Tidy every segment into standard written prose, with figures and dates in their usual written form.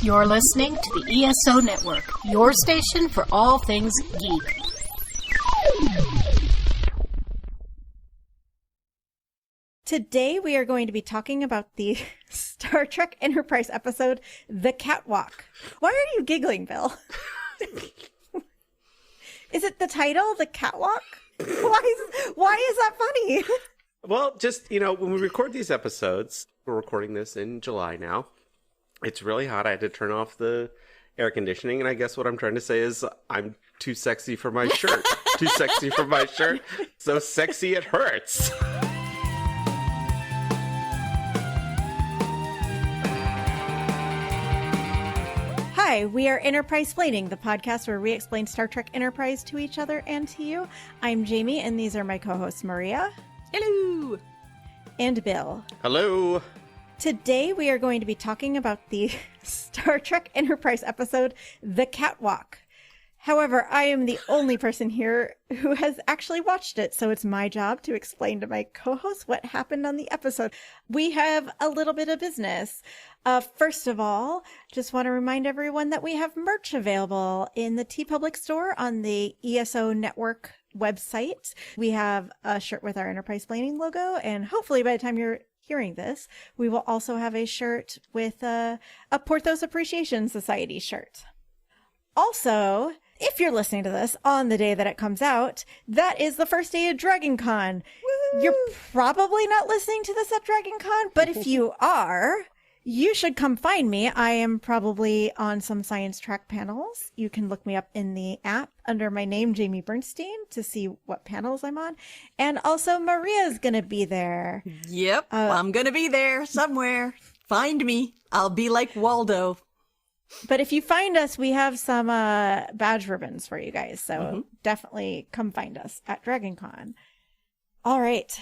You're listening to the ESO Network, your station for all things geek. Today we are going to be talking about the Star Trek Enterprise episode, The Catwalk. Why are you giggling, Bill? Is it the title, The Catwalk? Why is that funny? Well, just, when we record these episodes, we're recording this in July now. It's really hot. I had to turn off the air conditioning, and I guess what I'm trying to say is I'm too sexy for my shirt. Too sexy for my shirt. So sexy it hurts. Hi, we are Enterprise-Splaining, the podcast where we explain Star Trek Enterprise to each other and to you. I'm Jamie, and these are my co-hosts Maria. Hello. And Bill. Hello. Today we are going to be talking about the Star Trek Enterprise episode, The Catwalk. However, I am the only person here who has actually watched it, so it's my job to explain to my co-hosts what happened on the episode. We have a little bit of business. First of all, just want to remind everyone that we have merch available in the TeePublic store on the ESO Network website. We have a shirt with our Enterprise-Splaining logo, and hopefully by the time you're hearing this, we will also have a shirt with a Porthos Appreciation Society shirt. Also, if you're listening to this on the day that it comes out, that is the first day of Dragon Con. Woo! You're probably not listening to this at Dragon Con, but if you are, you should come find me. I am probably on some science track panels. You can look me up in the app under my name, Jamie Bernstein, to see what panels I'm on. And also Maria's going to be there. Yep, I'm going to be there somewhere. Find me. I'll be like Waldo. But if you find us, we have some badge ribbons for you guys. So definitely come find us at Dragon Con. All right.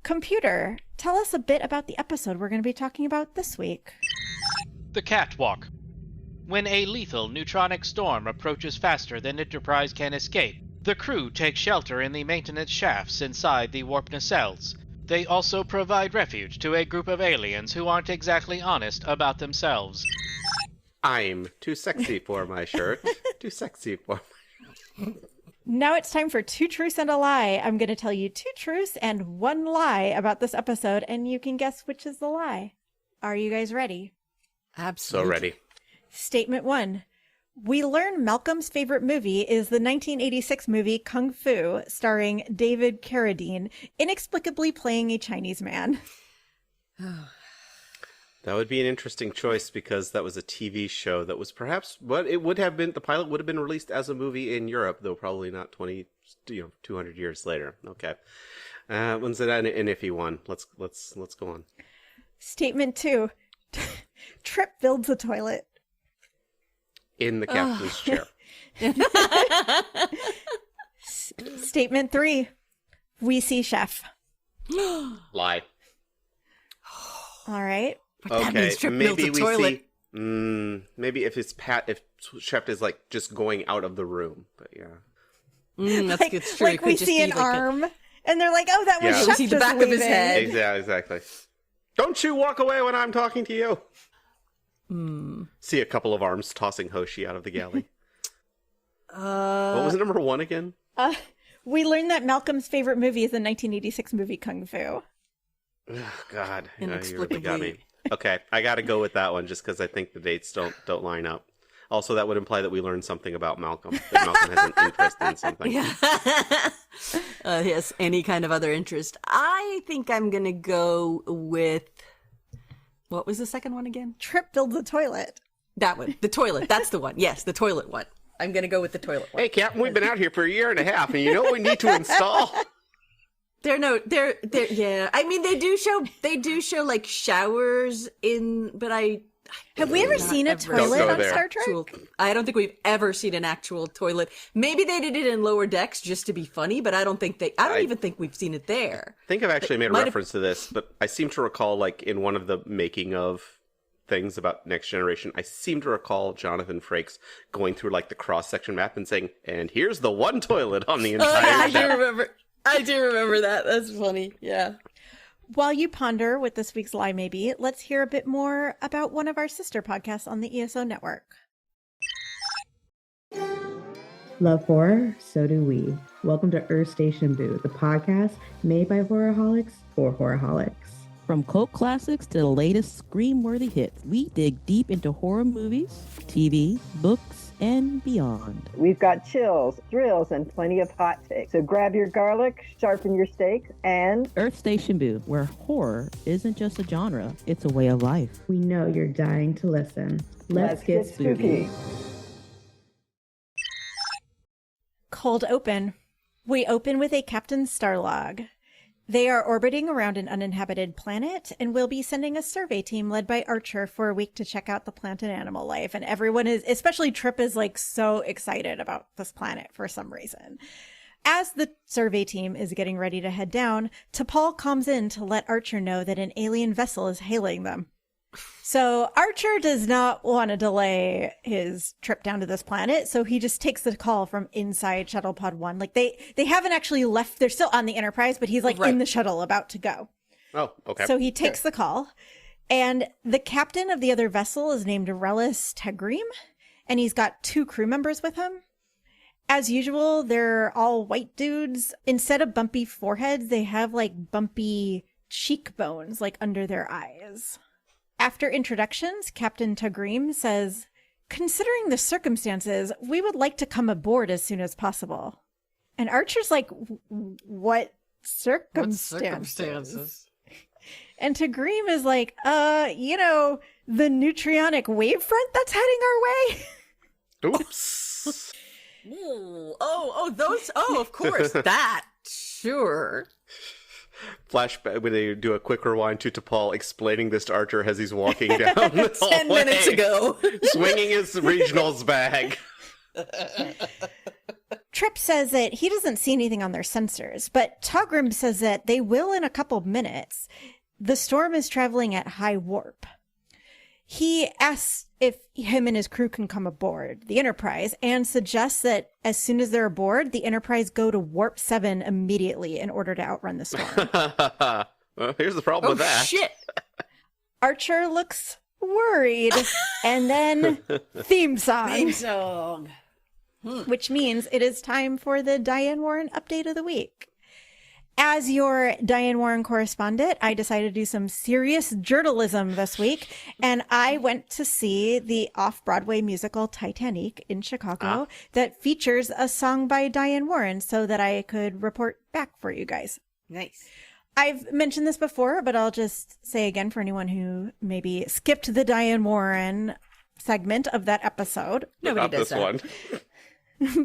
Computer, tell us a bit about the episode we're going to be talking about this week. The Catwalk. When a lethal neutronic storm approaches faster than Enterprise can escape, the crew takes shelter in the maintenance shafts inside the warp nacelles. They also provide refuge to a group of aliens who aren't exactly honest about themselves. I'm too sexy for my shirt. Too sexy for my shirt. Now it's time for Two Truths and a Lie. I'm going to tell you 2 truths and 1 lie about this episode, and you can guess which is the lie. Are you guys ready? Absolutely. So ready. Statement 1. We learn Malcolm's favorite movie is the 1986 movie Kung Fu, starring David Carradine, inexplicably playing a Chinese man. That would be an interesting choice because that was a TV show that was perhaps what it would have been. The pilot would have been released as a movie in Europe, though probably not 200 years later. Okay. When's it an iffy one? Let's go on. Statement 2. Trip builds a toilet. In the captain's chair. Statement 3. We see chef. Lie. All right. But that means Trip builds a toilet. Maybe if chef is like just going out of the room, but yeah. That's like, good. True. Like we see an arm, and they're like, "Oh, that was chef." We see the back of his head. Exactly. Don't you walk away when I'm talking to you. See a couple of arms tossing Hoshi out of the galley. What was number 1 again? We learned that Malcolm's favorite movie is the 1986 movie Kung Fu. Oh, God, you Inexplicably. really got me. Okay, I got to go with that one just because I think the dates don't line up. Also, that would imply that we learned something about Malcolm. That Malcolm has an interest in something. Yeah. Yes, any kind of other interest. I think I'm going to go with... What was the second one again? Trip builds a toilet. That one. The toilet. That's the one. Yes, the toilet one. I'm going to go with the toilet one. Hey, Captain, we've been out here for a year and a half, and you know what we need to install? They're yeah. I mean, they do show like showers in, but have we ever seen a toilet on Star Trek? I don't think we've ever seen an actual toilet. Maybe they did it in Lower Decks just to be funny, but I don't even think we've seen it there. I think I've actually made a reference to this, but I seem to recall, like, in one of the making of things about Next Generation, I seem to recall Jonathan Frakes going through, like, the cross-section map and saying, and here's the one toilet on the entire ship. I do remember that. That's funny. Yeah. While you ponder what this week's lie may be, let's hear a bit more about one of our sister podcasts on the ESO network. Love horror? So do we. Welcome to Earth Station Boo, the podcast made by horrorholics for horrorholics. From cult classics to the latest scream-worthy hits, we dig deep into horror movies, TV, books, and beyond. We've got chills, thrills, and plenty of hot takes. So grab your garlic, sharpen your steaks, and Earth Station Boo, where horror isn't just a genre, it's a way of life. We know you're dying to listen. Let's get spooky. Cold open. We open with a Captain Starlog. They are orbiting around an uninhabited planet and will be sending a survey team led by Archer for a week to check out the plant and animal life. And everyone is, especially Trip, is like so excited about this planet for some reason. As the survey team is getting ready to head down, T'Pol comes in to let Archer know that an alien vessel is hailing them. So Archer does not want to delay his trip down to this planet, so he just takes the call from inside Shuttle Pod 1. Like they haven't actually left, they're still on the Enterprise, but he's like in the shuttle about to go. Oh, okay. So he takes the call, and the captain of the other vessel is named Relis Tegrim, and he's got 2 crew members with him. As usual, they're all white dudes. Instead of bumpy foreheads, they have like bumpy cheekbones like under their eyes. After introductions, Captain Tegrim says, "Considering the circumstances, we would like to come aboard as soon as possible." And Archer's like, what circumstances? And Tegrim is like, the neutronic wavefront that's heading our way. Oops. Those, of course, that, sure. Flashback when they do a quick rewind to T'Pol explaining this to Archer as he's walking down the 10 minutes ago. swinging his regionals bag. Trip says that he doesn't see anything on their sensors, but Tegrim says that they will in a couple minutes. The storm is traveling at high warp. He asks if him and his crew can come aboard the Enterprise and suggests that as soon as they're aboard, the Enterprise go to warp 7 immediately in order to outrun the storm. Well, here's the problem with that. Shit. Archer looks worried, and then theme song. Which means it is time for the Diane Warren update of the week. As your Diane Warren correspondent, I decided to do some serious journalism this week, and I went to see the off-Broadway musical Titanic in Chicago that features a song by Diane Warren so that I could report back for you guys. Nice. I've mentioned this before, but I'll just say again for anyone who maybe skipped the Diane Warren segment of that episode. Nobody does that. One.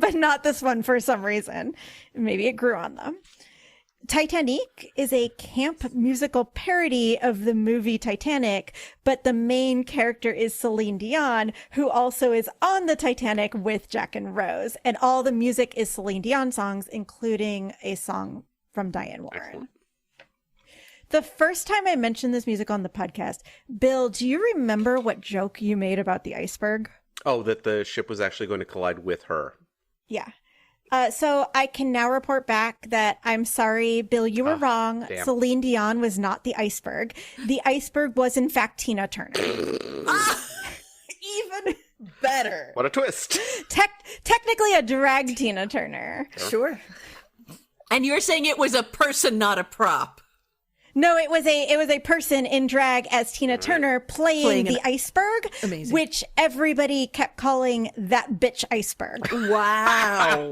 But not this one for some reason. Maybe it grew on them. Titanic is a camp musical parody of the movie Titanic, but the main character is Celine Dion, who also is on the Titanic with Jack and Rose. And all the music is Celine Dion songs, including a song from Diane Warren. Excellent. The first time I mentioned this music on the podcast, Bill, do you remember what joke you made about the iceberg? Oh, that the ship was actually going to collide with her. Yeah. So I can now report back that I'm sorry, Bill, you were wrong. Damn. Celine Dion was not the iceberg. The iceberg was, in fact, Tina Turner. Even better. What a twist. Technically a drag Tina Turner. Sure. And you're saying it was a person, not a prop. No, it was a person in drag as Tina Turner playing the iceberg, amazing. Which everybody kept calling that bitch iceberg. Wow.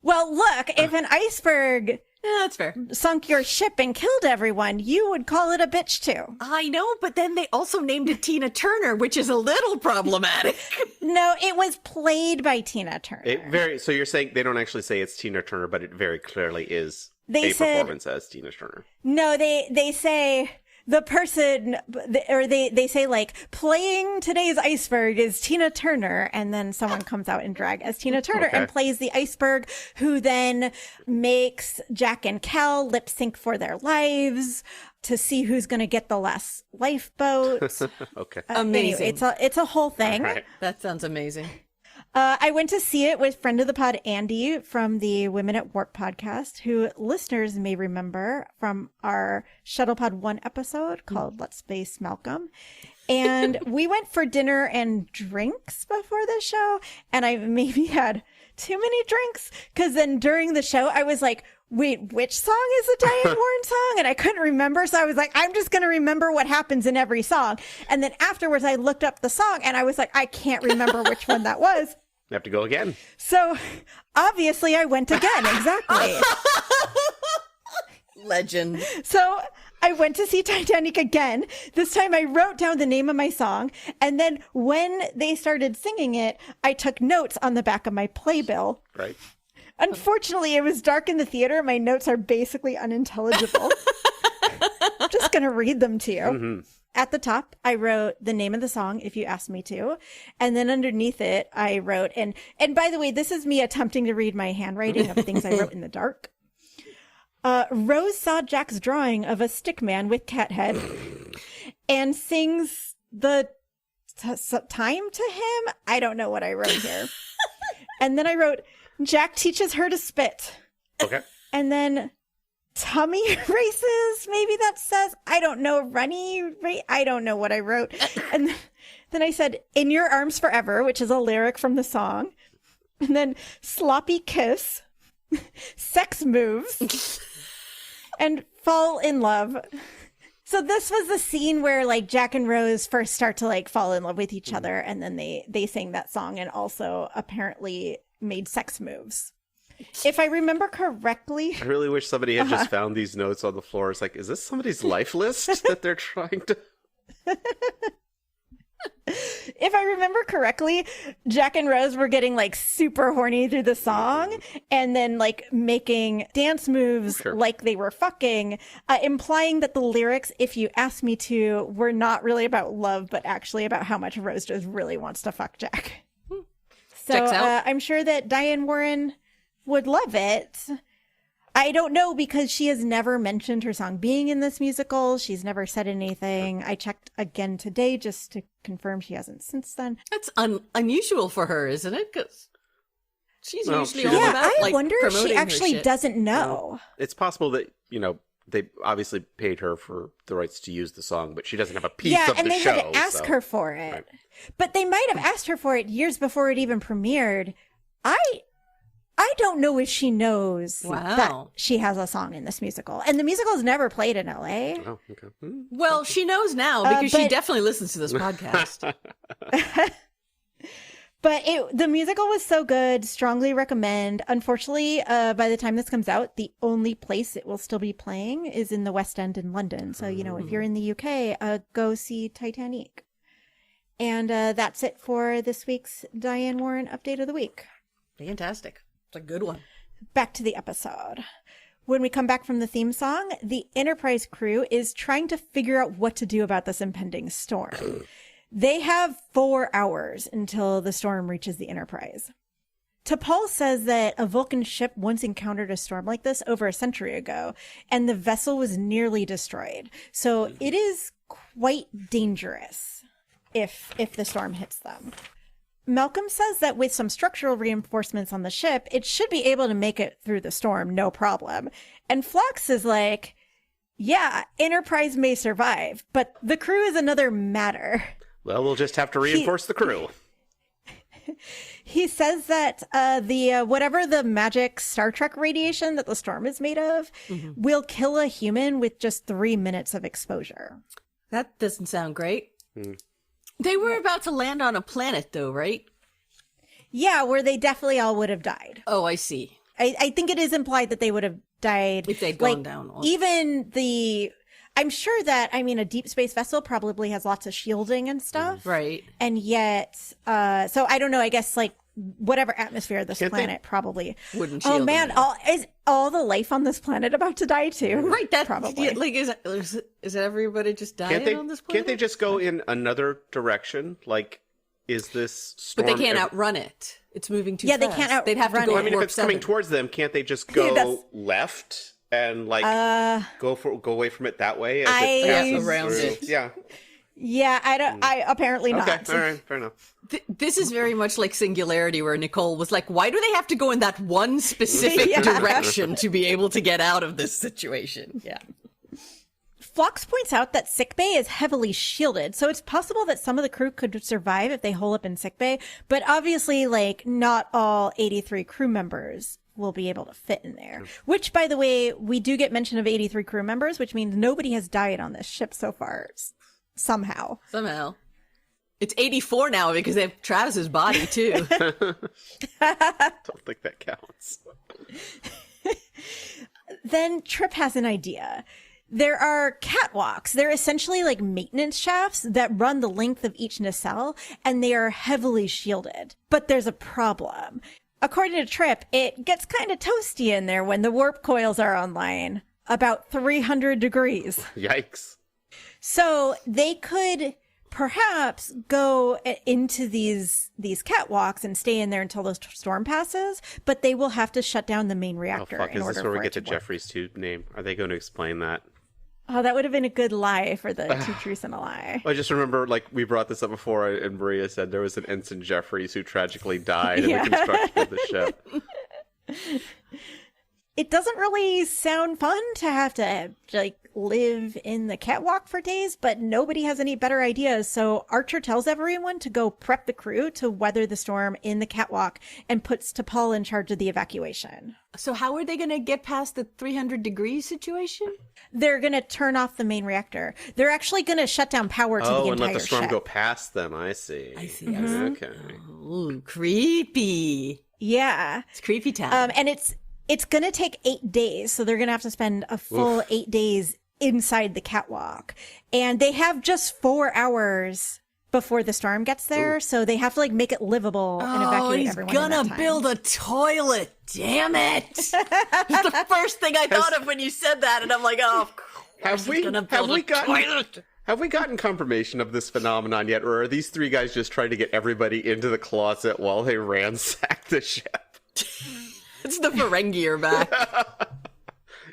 Well, look, if an iceberg that's fair. sunk your ship and killed everyone, you would call it a bitch too. I know, but then they also named it Tina Turner, which is a little problematic. No, it was played by Tina Turner. So you're saying they don't actually say it's Tina Turner, but it very clearly is performance as Tina Turner. No, they say the person, or they say like, playing today's iceberg is Tina Turner, and then someone comes out in drag as Tina Turner and plays the iceberg, who then makes Jack and Cal lip sync for their lives to see who's going to get the last lifeboat. Okay. Amazing. Anyway, it's a whole thing. Right. That sounds amazing. I went to see it with friend of the pod, Andy, from the Women at Warp podcast, who listeners may remember from our Shuttlepod 1 episode called Let's Space Malcolm. And we went for dinner and drinks before the show, and I maybe had too many drinks, because then during the show, I was like, wait, which song is a Diane Warren song? And I couldn't remember, so I was like, I'm just going to remember what happens in every song. And then afterwards, I looked up the song, and I was like, I can't remember which one that was. You have to go again. So obviously I went again. Exactly. Legend. So I went to see Titanic again. This time I wrote down the name of my song. And then when they started singing it, I took notes on the back of my playbill. Right. Unfortunately, it was dark in the theater. My notes are basically unintelligible. I'm just going to read them to you. Mm-hmm. At the top, I wrote the name of the song, If You Ask Me To. And then underneath it, I wrote, and by the way, this is me attempting to read my handwriting of things I wrote in the dark. Rose saw Jack's drawing of a stick man with cat head and sings the time to him. I don't know what I wrote here. And then I wrote, Jack teaches her to spit. Okay. And then tummy races, maybe that says, I don't know, I don't know what I wrote. And then I said, in your arms forever, which is a lyric from the song. And then sloppy kiss, sex moves, and fall in love. So this was the scene where like Jack and Rose first start to like fall in love with each other. And then they sang that song and also apparently made sex moves. If I remember correctly, I really wish somebody had just found these notes on the floor. It's like, is this somebody's life list that they're trying to? If I remember correctly, Jack and Rose were getting like super horny through the song and then like making dance moves like they were fucking, implying that the lyrics, If You Ask Me To, were not really about love, but actually about how much Rose just really wants to fuck Jack. So I'm sure that Diane Warren would love it. I don't know, because she has never mentioned her song being in this musical. She's never said anything. I checked again today just to confirm she hasn't since then. That's unusual for her, isn't it? Because she's usually all about, I like, wonder if she promoting actually her shit. doesn't know. It's possible that, they obviously paid her for the rights to use the song, but she doesn't have a piece of the show. Yeah, and they had to ask her for it. Right. But they might have asked her for it years before it even premiered. I don't know if she knows that she has a song in this musical. And the musical is never played in LA. Oh, okay. Well, she knows now because she definitely listens to this podcast. But the musical was so good. Strongly recommend. Unfortunately, by the time this comes out, the only place it will still be playing is in the West End in London. So, if you're in the UK, go see Titanic. And that's it for this week's Diane Warren Update of the Week. Fantastic. It's a good one. Back to the episode. When we come back from the theme song, the Enterprise crew is trying to figure out what to do about this impending storm. They have 4 hours until the storm reaches the Enterprise. T'Pol says that a Vulcan ship once encountered a storm like this over a century ago, and the vessel was nearly destroyed. So it is quite dangerous if the storm hits them. Malcolm says that with some structural reinforcements on the ship, it should be able to make it through the storm, no problem. And Phlox is like, yeah, Enterprise may survive, but the crew is another matter. Well, we'll just have to reinforce the crew. He says that the whatever the magic Star Trek radiation that the storm is made of will kill a human with just 3 minutes of exposure. That doesn't sound great. They were about to land on a planet, though, right? Yeah, where they definitely all would have died. Oh, I see. I think it is implied that they would have died. If they'd gone down. Even I'm sure that, a deep space vessel probably has lots of shielding and stuff. Right. And yet, so I don't know, I guess, whatever atmosphere of this planet probably wouldn't shield. Oh, man, is all the life on this planet about to die, too? Right, that probably. Is everybody just dying on this planet? Can't they just go in another direction? Is this storm... But they can't outrun it. It's moving too fast. Yeah, they can't outrun it. They'd have to go if it's coming towards them, can't they just go left and go away from it that way? Around it. Yeah. Yeah, I apparently not. Okay, all right, fair enough. This is very much like Singularity, where Nicole was like, why do they have to go in that one specific direction to be able to get out of this situation? Yeah. Phlox points out that sickbay is heavily shielded, so it's possible that some of the crew could survive if they hole up in sickbay, but obviously, like, not all 83 crew members will be able to fit in there. Which, by the way, we do get mention of 83 crew members, which means nobody has died on this ship so far. Somehow. It's 84 now because they have Travis's body, too. Don't think that counts. Then Trip has an idea. There are catwalks. They're essentially like maintenance shafts that run the length of each nacelle, and they are heavily shielded. But there's a problem. According to Trip, it gets kind of toasty in there when the warp coils are online. About 300 degrees. Yikes. So they could perhaps go into these catwalks and stay in there until the storm passes, but they will have to shut down the main reactor. Is this where we get the Jeffries 2 name? Are they going to explain that? Oh, that would have been a good lie for the Two Truths and a Lie. I just remember, like, we brought this up before, and Maria said there was an Ensign Jeffries who tragically died in the construction of the ship. It doesn't really sound fun to have to, like, live in the catwalk for days, but nobody has any better ideas. So Archer tells everyone to go prep the crew to weather the storm in the catwalk and puts T'Pol in charge of the evacuation. So how are they going to get past the 300 degrees situation? They're going to turn off the main reactor. They're actually going to shut down power to the entire ship. Oh, and let the storm go past them. I see. Okay. Ooh, creepy. Yeah. It's creepy time. And it's going to take 8 days. So they're going to have to spend a full 8 days inside the catwalk. And they have just 4 hours before the storm gets there. So they have to, like, make it livable and evacuate everyone. He's gonna build a toilet. Damn it. It's the first thing I thought of when you said that. And I'm like, oh, of course he's gonna build a toilet. Have we gotten confirmation of this phenomenon yet? Or are these three guys just trying to get everybody into the closet while they ransack the ship? It's the Ferengi back.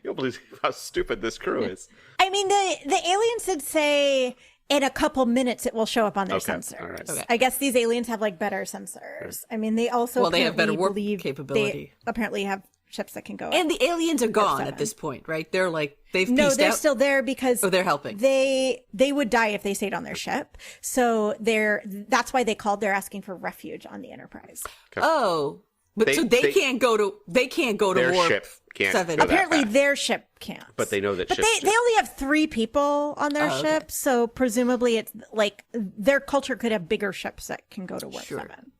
You don't believe how stupid this crew is. I mean, the aliens did say in a couple minutes it will show up on their sensors. All right. Okay. I guess these aliens have, like, better sensors. I mean, they also they have better warp believe capability. They apparently have ships that can go. And the aliens are gone at this point, right? They're like, they've no, peaced they're out. still there because they're helping. They would die if they stayed on their ship. So that's why they're asking for refuge on the Enterprise. Okay. Oh. But they can't go to their warp ship can't 7. go that Apparently fast. their ship can't. But they know that But ships they only have 3 people on their ship, so presumably it's like their culture could have bigger ships that can go to warp 7.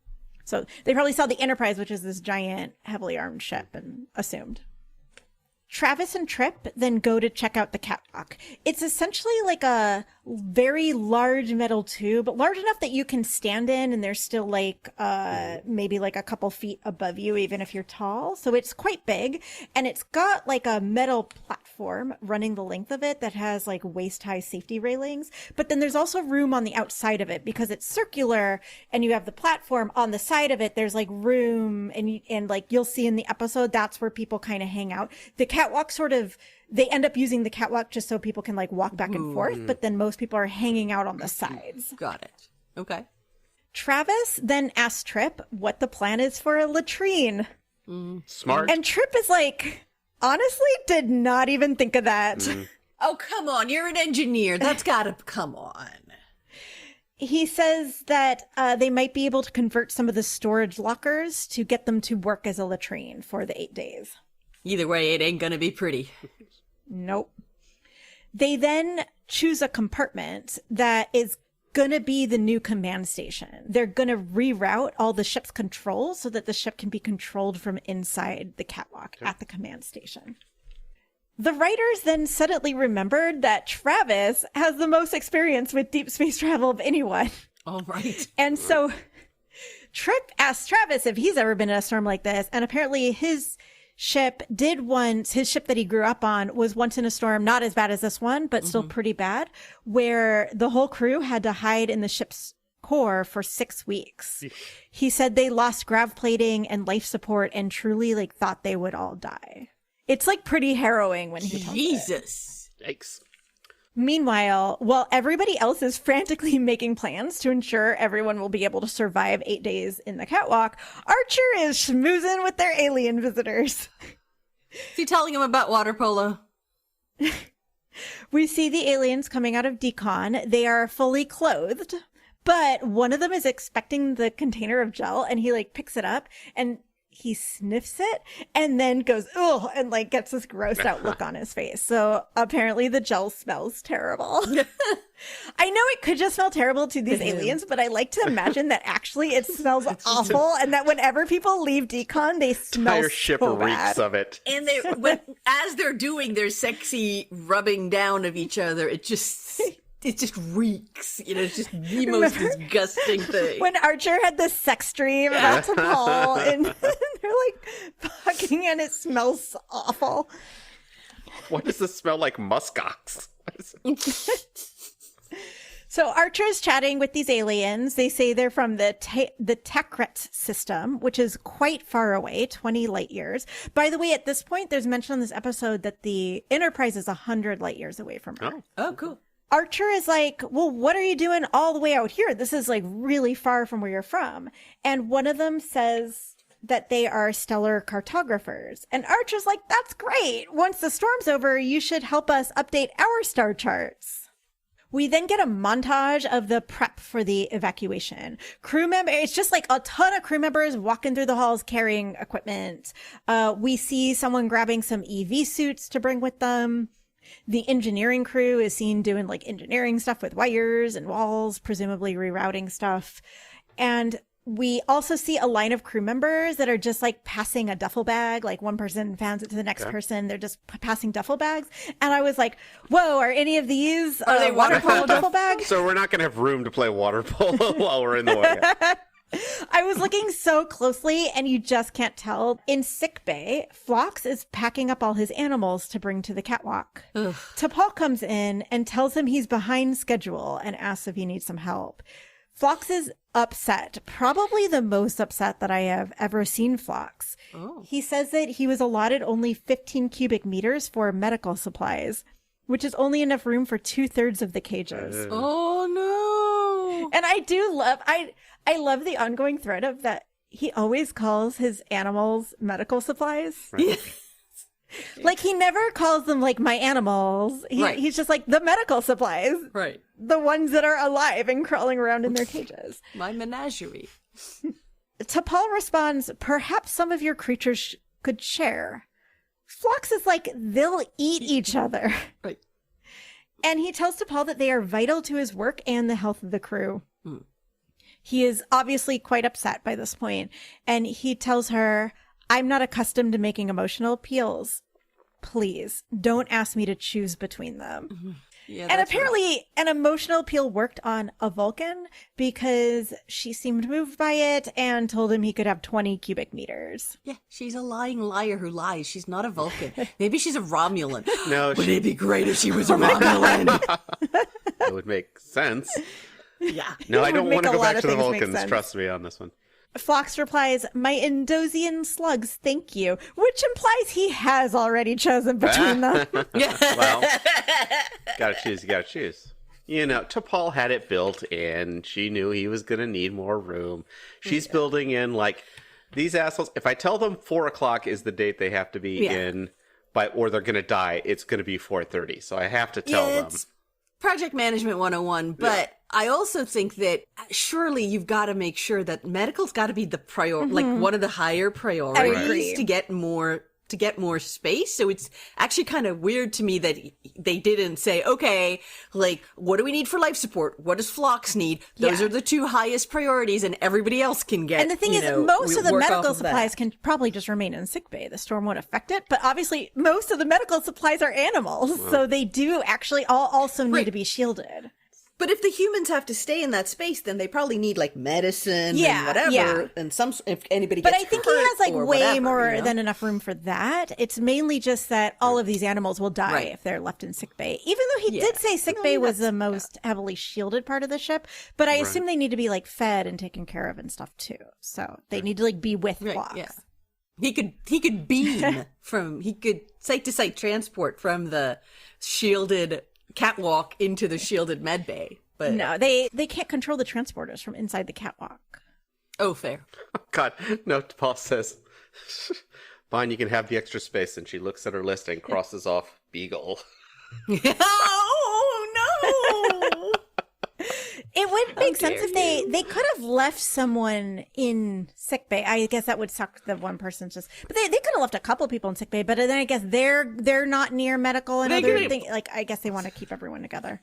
So they probably saw the Enterprise, which is this giant, heavily armed ship, and assumed. Travis and Trip then go to check out the catwalk. It's essentially like a very large metal tube, large enough that you can stand in, and there's still like maybe like a couple feet above you, even if you're tall. So it's quite big, and it's got like a metal platform running the length of it that has like waist-high safety railings. But then there's also room on the outside of it because it's circular, and you have the platform on the side of it. There's like room, and like you'll see in the episode, that's where people kind of hang out. The catwalk they end up using the catwalk just so people can like walk back and forth, but then most people are hanging out on the sides. Got it. Okay. Travis then asks Trip what the plan is for a latrine. Smart. And Trip is like, honestly, did not even think of that. Oh, come on. You're an engineer. That's gotta come on. He says that they might be able to convert some of the storage lockers to get them to work as a latrine for the 8 days. Either way, it ain't gonna be pretty. Nope. They then choose a compartment that is gonna be the new command station. They're gonna reroute all the ship's controls so that the ship can be controlled from inside the catwalk at the command station. The writers then suddenly remembered that Travis has the most experience with deep space travel of anyone. All right. And so Trip asked Travis if he's ever been in a storm like this, and apparently his ship that he grew up on was once in a storm, not as bad as this one, but still pretty bad, where the whole crew had to hide in the ship's core for 6 weeks. He said they lost grav plating and life support and truly like thought they would all die. It's like pretty harrowing when he tells it. Jesus. Yikes. Meanwhile, while everybody else is frantically making plans to ensure everyone will be able to survive 8 days in the catwalk, Archer is schmoozing with their alien visitors. Is he telling him about water polo? We see the aliens coming out of decon. They are fully clothed, but one of them is expecting the container of gel, and he like picks it up and he sniffs it and then goes, ugh, and like gets this grossed out look on his face. So apparently the gel smells terrible. I know it could just smell terrible to these aliens, but I like to imagine that actually it smells awful, and that whenever people leave decon, they smell Entire ship so reeks bad. of it. And as they're doing their sexy rubbing down of each other, it just reeks. You know, it's just the most disgusting thing. When Archer had the sex dream about T'Pol, and they're like fucking, and it smells awful. Why does this smell like muskox? So Archer is chatting with these aliens. They say they're from the Tekret system, which is quite far away, 20 light years. By the way, at this point, there's mention in this episode that the Enterprise is 100 light years away from Earth. Oh, cool. Archer is like, well, what are you doing all the way out here? This is like really far from where you're from. And one of them says that they are stellar cartographers. And Archer's like, that's great. Once the storm's over, you should help us update our star charts. We then get a montage of the prep for the evacuation. It's just like a ton of crew members walking through the halls carrying equipment. We see someone grabbing some EV suits to bring with them. The engineering crew is seen doing like engineering stuff with wires and walls, presumably rerouting stuff. And we also see a line of crew members that are just like passing a duffel bag. Like one person hands it to the next person. They're just passing duffel bags. And I was like, whoa, are any of these Are they water polo duffel bags? So we're not going to have room to play water polo while we're in the way. I was looking so closely, and you just can't tell. In sickbay, Phlox is packing up all his animals to bring to the catwalk. T'Pol comes in and tells him he's behind schedule and asks if he needs some help. Phlox is upset, probably the most upset that I have ever seen Phlox. He says that he was allotted only 15 cubic meters for medical supplies, which is only enough room for 2/3 of the cages. Oh, no. And I love the ongoing thread of that he always calls his animals medical supplies. Right. Like he never calls them like my animals. He's just like the medical supplies. Right. The ones that are alive and crawling around in their cages. My menagerie. T'Pol responds, perhaps some of your creatures could share. Phlox is like, they'll eat each other. Right. And he tells T'Pol that they are vital to his work and the health of the crew. He is obviously quite upset by this point, and he tells her, I'm not accustomed to making emotional appeals. Please, don't ask me to choose between them. Yeah, and apparently an emotional appeal worked on a Vulcan because she seemed moved by it and told him he could have 20 cubic meters. Yeah, she's a lying liar who lies. She's not a Vulcan. Maybe she's a Romulan. No, Wouldn't it be great if she was a Romulan? That would make sense. Yeah. No, I It don't would want to make a go lot back of to the things make Vulcans. sense. Trust me on this one. Phlox replies, my Endosian slugs, thank you, which implies he has already chosen between them. Well, gotta choose. You gotta choose. You know, T'Pol had it built in. She knew he was gonna need more room. She's building in like these assholes. If I tell them 4:00 is the date they have to be in, or they're gonna die, it's gonna be 4:30. So I have to tell them. It's Project Management 101, but I also think that surely you've got to make sure that medical's got to be the like one of the higher priorities agree. to get more space. So it's actually kind of weird to me that they didn't say, okay, like, what do we need for life support? What does Phlox need? Those are the two highest priorities, and everybody else can get. And the thing is, most of the medical supplies can probably just remain in sickbay. The storm won't affect it. But obviously, most of the medical supplies are animals. So they do actually also need to be shielded. But if the humans have to stay in that space, then they probably need like medicine and whatever. And if anybody gets But I think he hurt has like or way whatever, more than enough room for that. It's mainly just that all of these animals will die if they're left in sickbay. Even though he did say sickbay was the most heavily shielded part of the ship, but I assume they need to be like fed and taken care of and stuff too. So they need to like be with Phlox. Yeah. He could beam he could site to site transport from the shielded catwalk into the shielded med bay. But No, they can't control the transporters from inside the catwalk. oh, fair. God, no, Paul says, fine, you can have the extra space. And she looks at her list and crosses off Beagle. Oh, no! It would make sense dare if they could have left someone in sickbay. I guess that would suck the one person just, but they could have left a couple people in sickbay. But then I guess they're not near medical and other things. Like I guess they want to keep everyone together.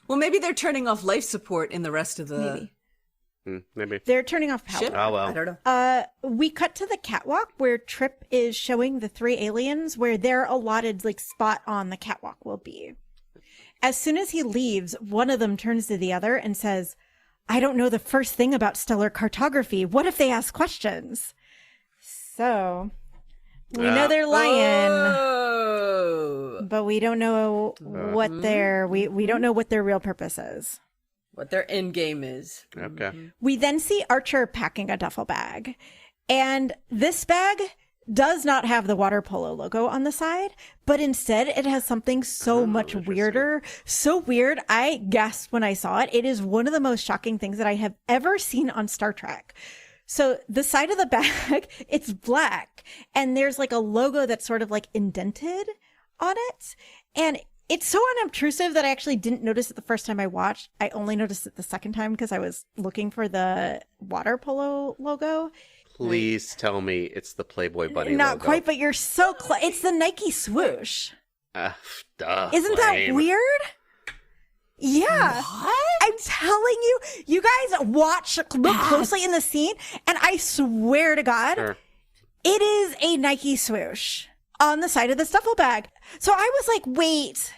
Well, maybe they're turning off life support in the rest of the Maybe. They're turning off power. ship. Oh, well. I don't know. We cut to the catwalk where Trip is showing the 3 aliens where their allotted spot on the catwalk will be. As soon as he leaves, one of them turns to the other and says, "I don't know the first thing about stellar cartography. What if they ask questions?" So we know they're lying, Oh, but we don't know what we don't know what their real purpose is. what their end game is. Okay. We then see Archer packing a duffel bag. And this bag does not have the water polo logo on the side, but instead it has something so much weirder. So weird, I gasped when I saw it. It is one of the most shocking things that I have ever seen on Star Trek. So the side of the bag, it's black, and there's a logo that's sort of indented on it. And it's so unobtrusive that I actually didn't notice it the first time I watched. I only noticed it the second time because I was looking for the water polo logo. Please tell me it's the Playboy Bunny Not logo. quite, but you're so close. It's the Nike swoosh. Duh, Isn't that lame. weird? Yeah. What? I'm telling you, you guys look closely in the scene, and I swear to God, Sure. it is a Nike swoosh on the side of the duffel bag. So I was like, wait,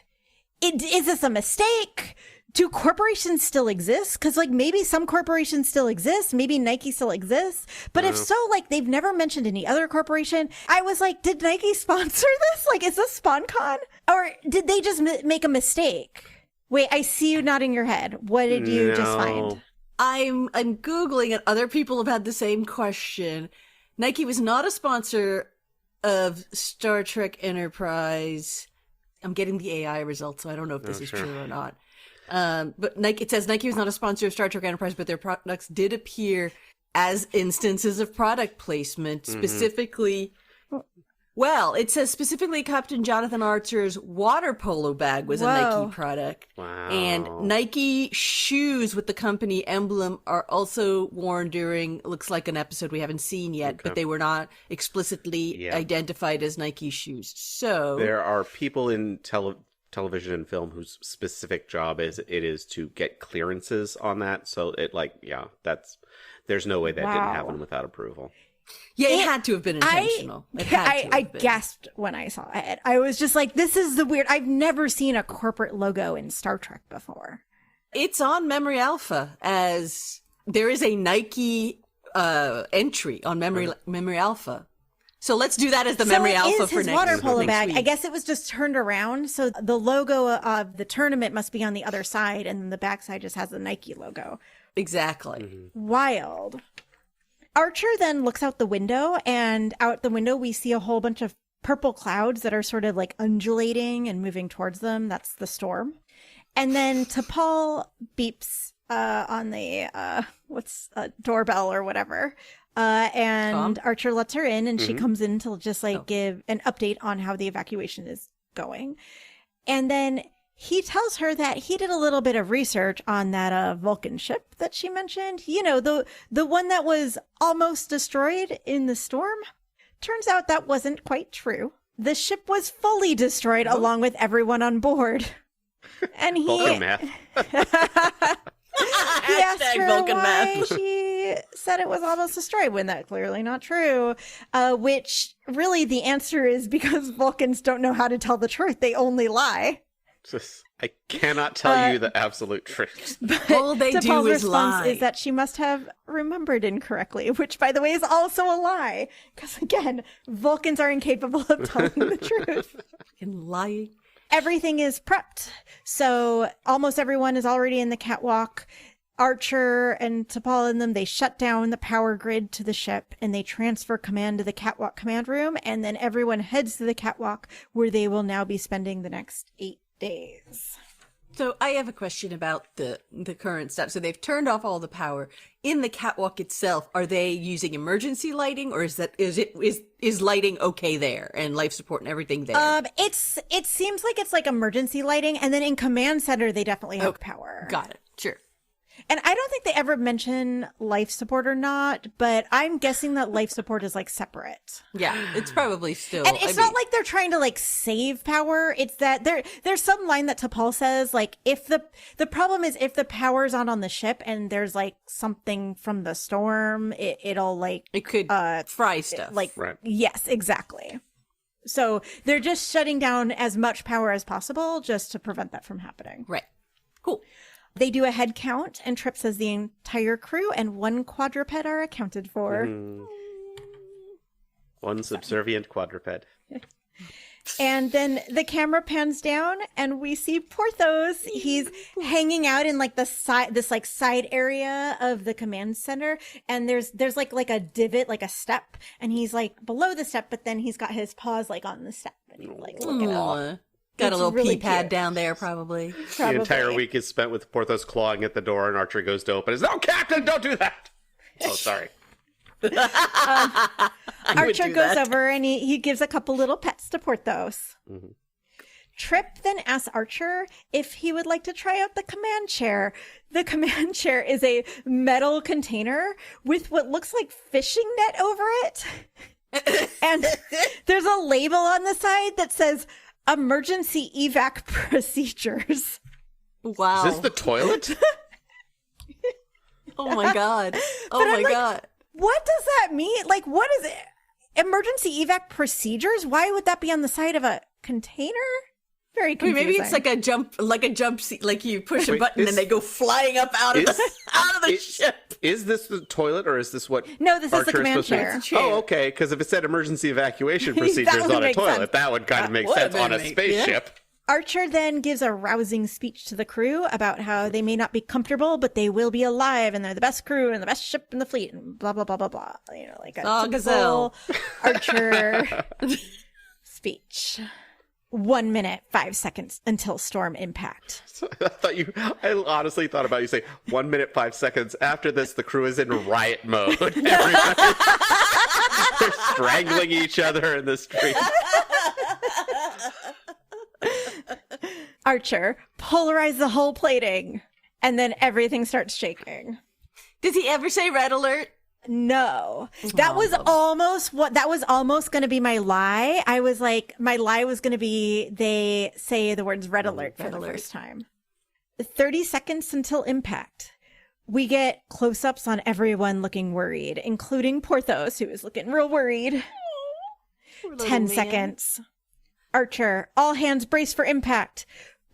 is this a mistake? Do corporations still exist? Because maybe some corporations still exist. Maybe Nike still exists. But if so, they've never mentioned any other corporation. I was like, did Nike sponsor this? Is this SpawnCon? Or did they just make a mistake? Wait, I see you nodding your head. What did you just find? I'm Googling and other people have had the same question. Nike was not a sponsor of Star Trek Enterprise. I'm getting the AI results, so I don't know if this is true or not. But Nike, it says Nike was not a sponsor of Star Trek Enterprise, but their products did appear as instances of product placement, specifically. Well, it says specifically Captain Jonathan Archer's water polo bag was a Nike product. Wow. And Nike shoes with the company emblem are also worn during, looks like an episode we haven't seen yet, but they were not explicitly identified as Nike shoes. So There are people in television and film whose specific job is to get clearances on that. So there's no way that didn't happen without approval. yeah, it had to have been intentional. I gasped when I saw it. I was just like, this is the weird. I've never seen a corporate logo in Star Trek before. It's on Memory Alpha as there is a Nike entry on Memory Alpha. So let's do that as the Memory Alpha for his next water polo next bag. week. I guess it was just turned around, so the logo of the tournament must be on the other side, and then the backside just has the Nike logo. Exactly. Wild. Archer then looks out the window, and out the window we see a whole bunch of purple clouds that are sort of undulating and moving towards them. That's the storm. And then T'Pol beeps on the doorbell or whatever. And Archer lets her in, and she comes in to just give an update on how the evacuation is going. And then he tells her that he did a little bit of research on that Vulcan ship that she mentioned. You know, the one that was almost destroyed in the storm. Turns out that wasn't quite true. The ship was fully destroyed along with everyone on board. And he Vulcan math. he asked her Vulcan why math. she said it was almost destroyed when that's clearly not true. Which really the answer is because Vulcans don't know how to tell the truth. They only lie. I cannot tell you the absolute truth. All they do T'Pol's is response lie. is that she must have remembered incorrectly, which, by the way, is also a lie. Because, again, Vulcans are incapable of telling the truth. Fucking lying. Everything is prepped. So almost everyone is already in the catwalk. Archer and T'Pol and them, they shut down the power grid to the ship and they transfer command to the catwalk command room. And then everyone heads to the catwalk where they will now be spending the next 8 days. So I have a question about the current stuff. So they've turned off all the power in the catwalk itself. Are they using emergency lighting, or is lighting okay there and life support and everything there? It seems like it's like emergency lighting, and then in command center they definitely have power. Got it. Sure. And I don't think they ever mention life support or not, but I'm guessing that life support is like separate. Yeah, it's probably still. And it's not like they're trying to like save power. It's that there's some line that T'Pol says, like, if the problem is if the power's on the ship and there's like something from the storm, it'll like it could fry stuff. Like, right. Yes, exactly. So they're just shutting down as much power as possible just to prevent that from happening. Right. Cool. They do a head count, and Trip says the entire crew and one quadruped are accounted for. One subservient quadruped. And then the camera pans down, and we see Porthos. He's hanging out in like this side area of the command center, and there's like a divot, like a step, and he's like below the step, but then he's got his paws like on the step, and he's like looking up. Got It's a little really pee pad cute. down there, probably. The entire week is spent with Porthos clawing at the door, and Archer goes to open. No, Captain, don't do that! Oh, sorry. Archer goes over and he gives a couple little pets to Porthos. Mm-hmm. Trip then asks Archer if he would like to try out the command chair. The command chair is a metal container with what looks like fishing net over it. And there's a label on the side that says emergency evac procedures. Wow. Is this the toilet? Oh my god. Oh my god. What does that mean? Like, what is it? Emergency evac procedures? Why would that be on the side of a container? Very confusing. Maybe it's like a jump seat, like you push a button and they go flying up out of the ship. Is this the toilet, or is this what? No, this is the command chair. chair. Oh, okay. Because if it said emergency evacuation procedures would on a make toilet, sense. that would kind of make sense on a spaceship. Archer then gives a rousing speech to the crew about how they may not be comfortable, but they will be alive, and they're the best crew and the best ship in the fleet, and blah blah blah blah blah. You know, like a gazelle Archer speech. 1 minute, 5 seconds until storm impact. I honestly thought about you saying 1 minute, 5 seconds. After this, the crew is in riot mode. They're strangling each other in the street. Archer, polarize the hull plating, and then everything starts shaking. Does he ever say red alert? No, that was almost going to be my lie. I was like, my lie was going to be they say the words red alert for the first time. 30 seconds until impact. We get close-ups on everyone looking worried, including Porthos, who is looking real worried. 10 seconds. Archer, all hands brace for impact.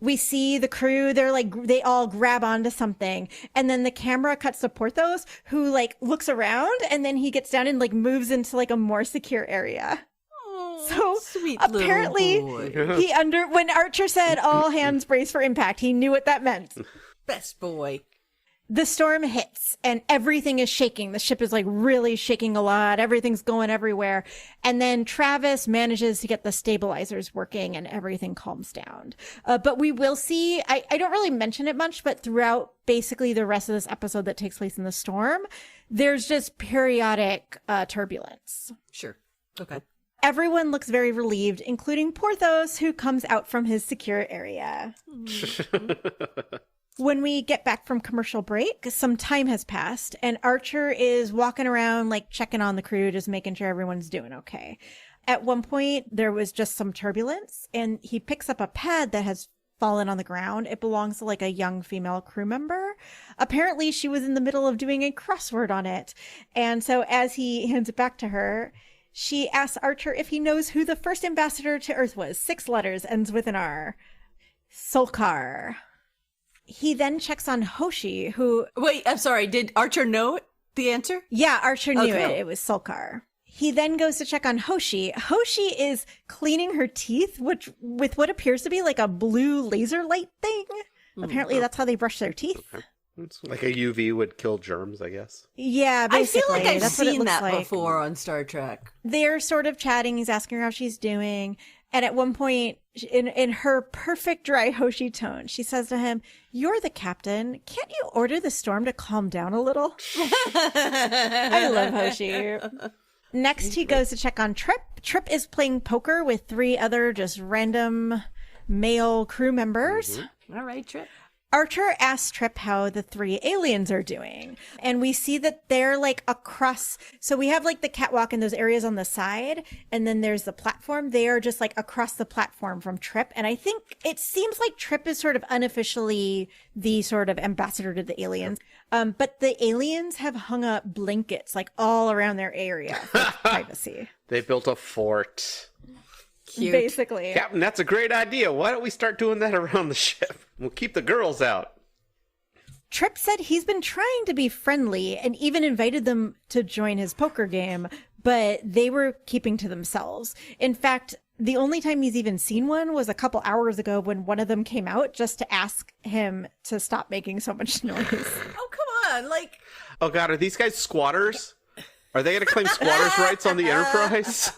We see the crew, they all grab onto something. And then the camera cuts to Porthos, who like looks around, and then he gets down and like moves into like a more secure area. Oh, So sweet apparently little boy. when Archer said all hands brace for impact, he knew what that meant. Best boy. The storm hits and everything is shaking. The ship is like really shaking a lot. Everything's going everywhere. And then Travis manages to get the stabilizers working and everything calms down. But we will see, I don't really mention it much, but throughout basically the rest of this episode that takes place in the storm, there's just periodic turbulence. Sure. Okay. Everyone looks very relieved, including Porthos, who comes out from his secure area. When we get back from commercial break, some time has passed, and Archer is walking around, like, checking on the crew, just making sure everyone's doing okay. At one point, there was just some turbulence, and he picks up a pad that has fallen on the ground. It belongs to, like, a young female crew member. Apparently, she was in the middle of doing a crossword on it, and so as he hands it back to her, she asks Archer if he knows who the first ambassador to Earth was. 6 letters, ends with an R. Solkar. He then checks on Hoshi, who... Wait, I'm sorry. Did Archer know the answer? Yeah, Archer knew Okay. it. It was Solkar. He then goes to check on Hoshi. Hoshi is cleaning her teeth with what appears to be like a blue laser light thing. Apparently that's how they brush their teeth. Okay. It's like a UV would kill germs, I guess. Yeah, basically. I feel like I've that's what it seen looks that like. before on Star Trek. They're sort of chatting. He's asking her how she's doing. And at one point, in her perfect dry Hoshi tone, she says to him, "You're the captain. Can't you order the storm to calm down a little?" I love Hoshi. Next, he goes to check on Trip. Trip is playing poker with 3 other just random male crew members. All right, Trip. Archer asks Trip how the 3 aliens are doing. And we see that they're like across. So we have like the catwalk and those areas on the side. And then there's the platform. They are just like across the platform from Trip. And I think it seems like Trip is sort of unofficially the sort of ambassador to the aliens. But the aliens have hung up blankets like all around their area for privacy. They built a fort. Cute. Basically. Captain, that's a great idea. Why don't we start doing that around the ship? We'll keep the girls out. Trip said he's been trying to be friendly and even invited them to join his poker game, but they were keeping to themselves. In fact, the only time he's even seen one was a couple hours ago when one of them came out just to ask him to stop making so much noise. Oh, come on. Like, Oh, God, are these guys squatters? Are they going to claim squatters' rights on the Enterprise?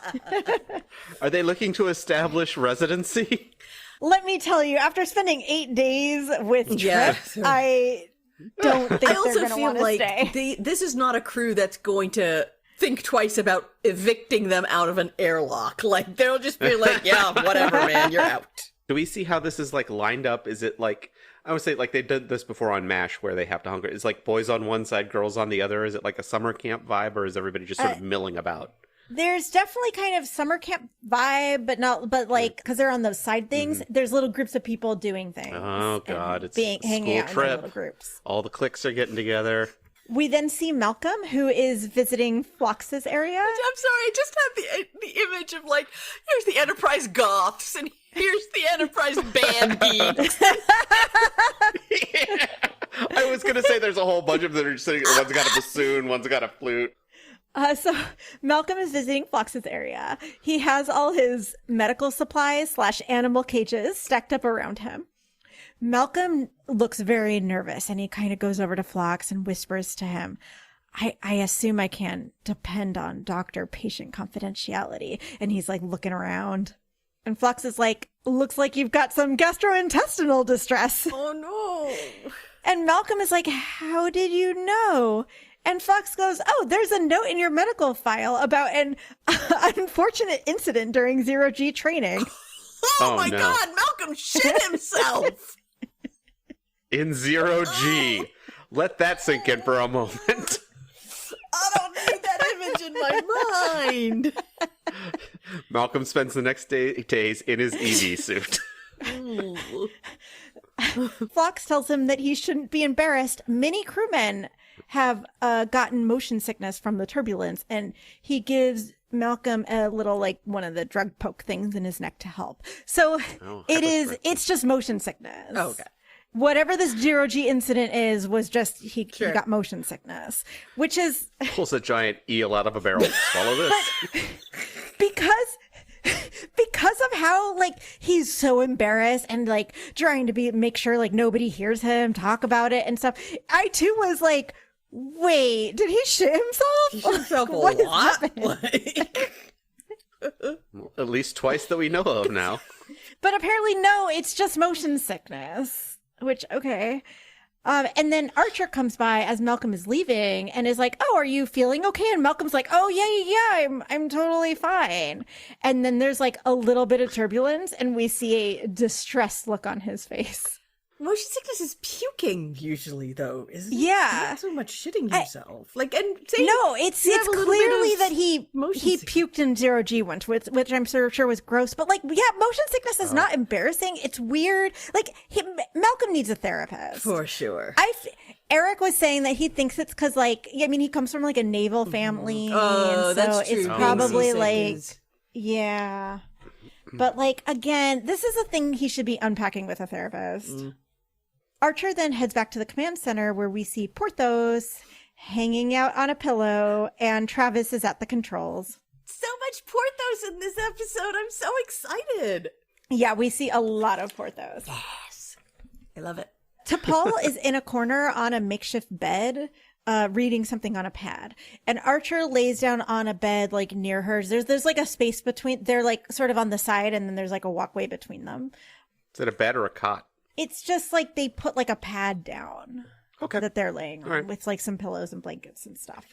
Are they looking to establish residency? Let me tell you, after spending 8 days with Trip, Yeah. I don't think I they're also going to feel want to like stay. this is not a crew that's going to think twice about evicting them out of an airlock. Like, they'll just be like, yeah, whatever, man, you're out. Do we see how this is like lined up? Is it like, I would say like they did this before on MASH where they have to hunger. Is like boys on one side, girls on the other? Is it like a summer camp vibe or is everybody just sort of milling about? There's definitely kind of summer camp vibe, but like, because they're on those side things, there's little groups of people doing things. Oh, God, and it's hanging school out in trip. their little groups. All the cliques are getting together. We then see Malcolm, who is visiting Phlox's area. I'm sorry, I just had the image of, like, here's the Enterprise goths, and here's the Enterprise band geeks. Yeah. I was going to say there's a whole bunch of them that are sitting, one's got a bassoon, one's got a flute. So Malcolm is visiting Phlox's area. He has all his medical supplies / animal cages stacked up around him. Malcolm looks very nervous and he kind of goes over to Phlox and whispers to him, I assume I can depend on doctor-patient confidentiality. And he's like looking around. And Phlox is like, looks like you've got some gastrointestinal distress. Oh, no. And Malcolm is like, how did you know? And Phlox goes, oh, there's a note in your medical file about an unfortunate incident during Zero-G training. Oh, my no. God, Malcolm shit himself. In Zero-G. Let that sink in for a moment. I don't need that image in my mind. Malcolm spends the next days in his EV suit. Phlox tells him that he shouldn't be embarrassed. Many crewmen have gotten motion sickness from the turbulence, and he gives Malcolm a little, like, one of the drug poke things in his neck to help. So it's just motion sickness. Oh, okay. Whatever this Zero-G incident is, was just he got motion sickness, which is Pulls a giant eel out of a barrel. Swallow this. because of how, like, he's so embarrassed and, like, trying to make sure, like, nobody hears him talk about it and stuff. I too was like, wait, did he shit himself? He shit himself a What is lot? happening? At least twice that we know of now. But apparently, no, it's just motion sickness. Which, okay. And then Archer comes by as Malcolm is leaving and is like, oh, are you feeling okay? And Malcolm's like, oh, yeah, I'm totally fine. And then there's like a little bit of turbulence and we see a distressed look on his face. Motion sickness is puking usually, though, isn't it? Yeah. Not so much shitting yourself. It's clearly that he motion puked in Zero-G once, which I'm sure was gross. But, like, yeah, motion sickness is not embarrassing. It's weird. Like, Malcolm needs a therapist. For sure. Eric was saying that he thinks it's because, like, I mean, he comes from, like, a naval family. Oh, and so that's true. it's Being probably, seasick like, is- yeah. But, like, again, this is a thing he should be unpacking with a therapist. Archer then heads back to the command center where we see Porthos hanging out on a pillow and Travis is at the controls. So much Porthos in this episode. I'm so excited. Yeah, we see a lot of Porthos. Yes. I love it. T'Pol is in a corner on a makeshift bed. reading something on a pad, and Archer lays down on a bed like near hers. There's like a space between. They're like sort of on the side, and then there's like a walkway between them. Is it a bed or a cot? It's just like they put like a pad down that they're laying on with like some pillows and blankets and stuff.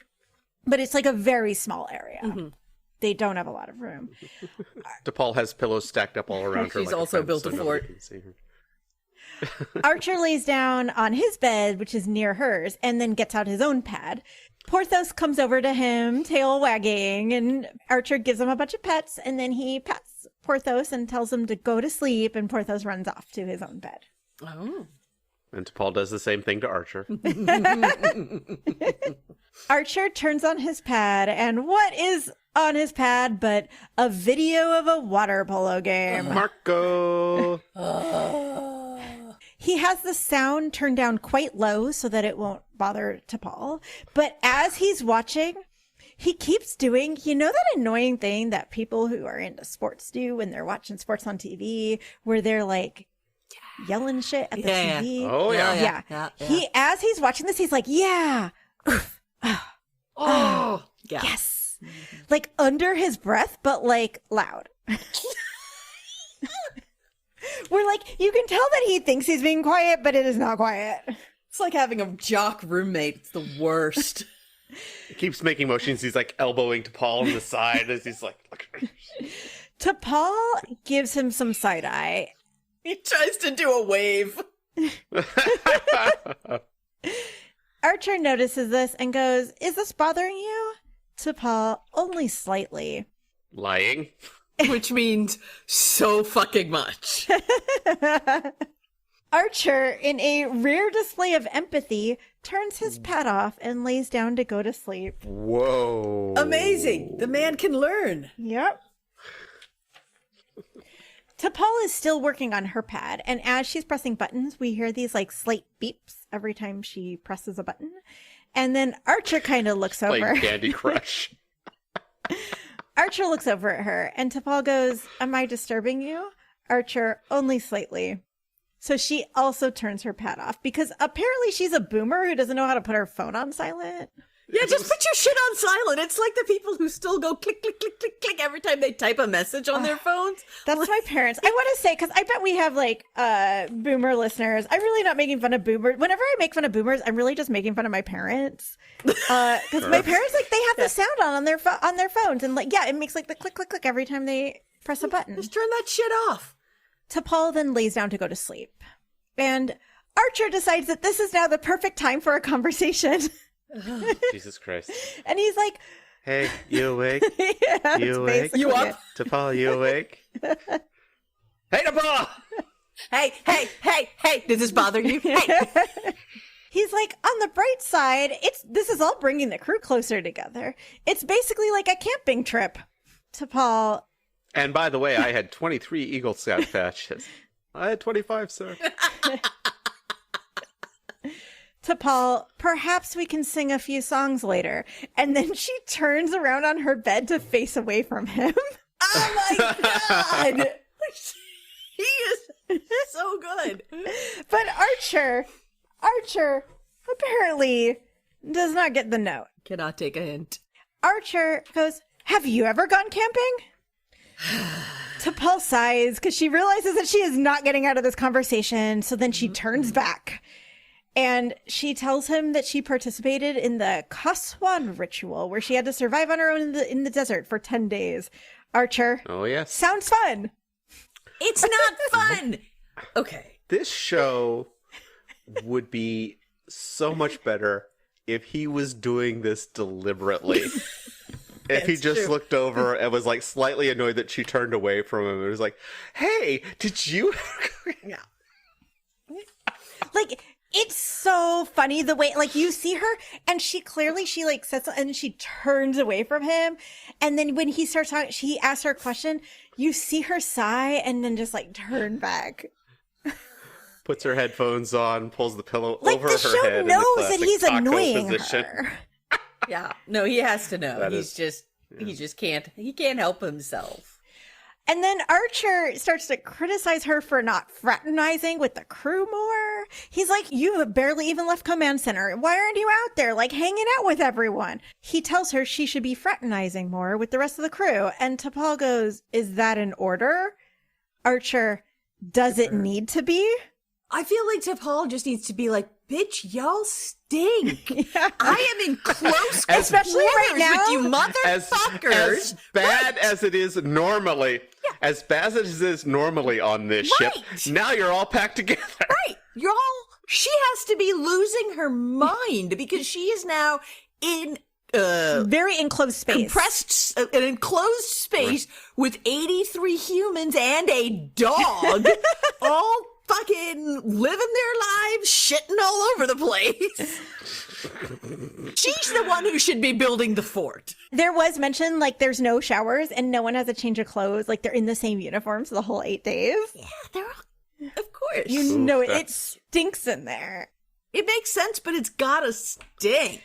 But it's like a very small area. Mm-hmm. They don't have a lot of room. DePaul has pillows stacked up all around her. She's also built a fort. Archer lays down on his bed, which is near hers, and then gets out his own pad. Porthos comes over to him, tail wagging, and Archer gives him a bunch of pets, and then he pets Porthos and tells him to go to sleep, and Porthos runs off to his own bed. Oh. And DePaul does the same thing to Archer. Archer turns on his pad, and what is on his pad but a video of a water polo game? Marco! He has the sound turned down quite low so that it won't bother T'Pol. But as he's watching, he keeps doing, you know, that annoying thing that people who are into sports do when they're watching sports on TV, where they're like yelling shit at the TV. Yeah. Oh, yeah. Yeah. As he's watching this, he's like, yeah. Oh, yeah. Yes. Like under his breath, but like loud. We're like, you can tell that he thinks he's being quiet, but it is not quiet. It's like having a jock roommate. It's the worst. He keeps making motions. He's like elbowing T'Pol on the side as he's like, look. T'Pol gives him some side eye. He tries to do a wave. Archer notices this and goes, is this bothering you? T'Pol, only slightly. Lying. Which means so fucking much. Archer, in a rare display of empathy, turns his pad off and lays down to go to sleep. Whoa. Amazing. The man can learn. Yep. T'Pol is still working on her pad, and as she's pressing buttons, we hear these like slight beeps every time she presses a button. And then Archer kind of looks over. Like Candy Crush. Archer looks over at her, and T'Pol goes, am I disturbing you? Archer, only slightly. So she also turns her pad off, because apparently she's a boomer who doesn't know how to put her phone on silent. Yeah, just put your shit on silent. It's like the people who still go click, click, click, click, click every time they type a message on their phones. That's my parents. I want to say, because I bet we have like boomer listeners. I'm really not making fun of boomers. Whenever I make fun of boomers, I'm really just making fun of my parents. Because my parents, like, they have the sound on their phones. And like, yeah, it makes like the click, click, click every time they press a button. Just turn that shit off. T'Pol then lays down to go to sleep. And Archer decides that this is now the perfect time for a conversation. Jesus Christ. And he's like, hey, you awake? Yeah, you awake? You up? T'Pol, you awake? Hey, T'Pol! Hey, does this bother you? Hey. He's like, on the bright side, this is all bringing the crew closer together. It's basically like a camping trip. T'Pol. And by the way, I had 23 Eagle Scout patches. I had 25, sir. T'Pol, perhaps we can sing a few songs later. And then she turns around on her bed to face away from him. Oh my god! He is so good. But Archer apparently does not get the note. Cannot take a hint. Archer goes, have you ever gone camping? T'Pol sighs because she realizes that she is not getting out of this conversation. So then she turns back. And she tells him that she participated in the Kaswan ritual, where she had to survive on her own in the desert for 10 days. Archer. Oh, yes. Sounds fun. It's not fun. Okay. This show would be so much better if he was doing this deliberately. If he just looked over and was like slightly annoyed that she turned away from him. It was like, hey, did you? Yeah. Like, it's so funny the way, like, you see her and she like says, and she turns away from him. And then when he starts talking, he asks her a question. You see her sigh and then just like turn back. Puts her headphones on, pulls the pillow like, over the her show head. knows in the that he's taco annoying position. her. Yeah. No, he has to know. He He can't help himself. And then Archer starts to criticize her for not fraternizing with the crew more. there? He's like, you have barely even left command center. Why aren't you out there, like, hanging out with everyone? He tells her she should be fraternizing more with the rest of the crew. And T'Pol goes, is that an order? Archer, does it need to be? I feel like T'Pol just needs to be like, bitch, y'all stink. Yeah. I am in close Especially right quarters now. with you motherfuckers. As bad as it is normally, as bad as it is normally on this ship, now you're all packed together. Right. She has to be losing her mind because she is now in very enclosed space. an enclosed space with 83 humans and a dog all fucking living their lives, shitting all over the place. She's the one who should be building the fort. There was mention, like, there's no showers and no one has a change of clothes. Like, they're in the same uniforms the whole 8 days. Yeah, they're all, of course. You know it stinks in there. It makes sense, but it's gotta stink.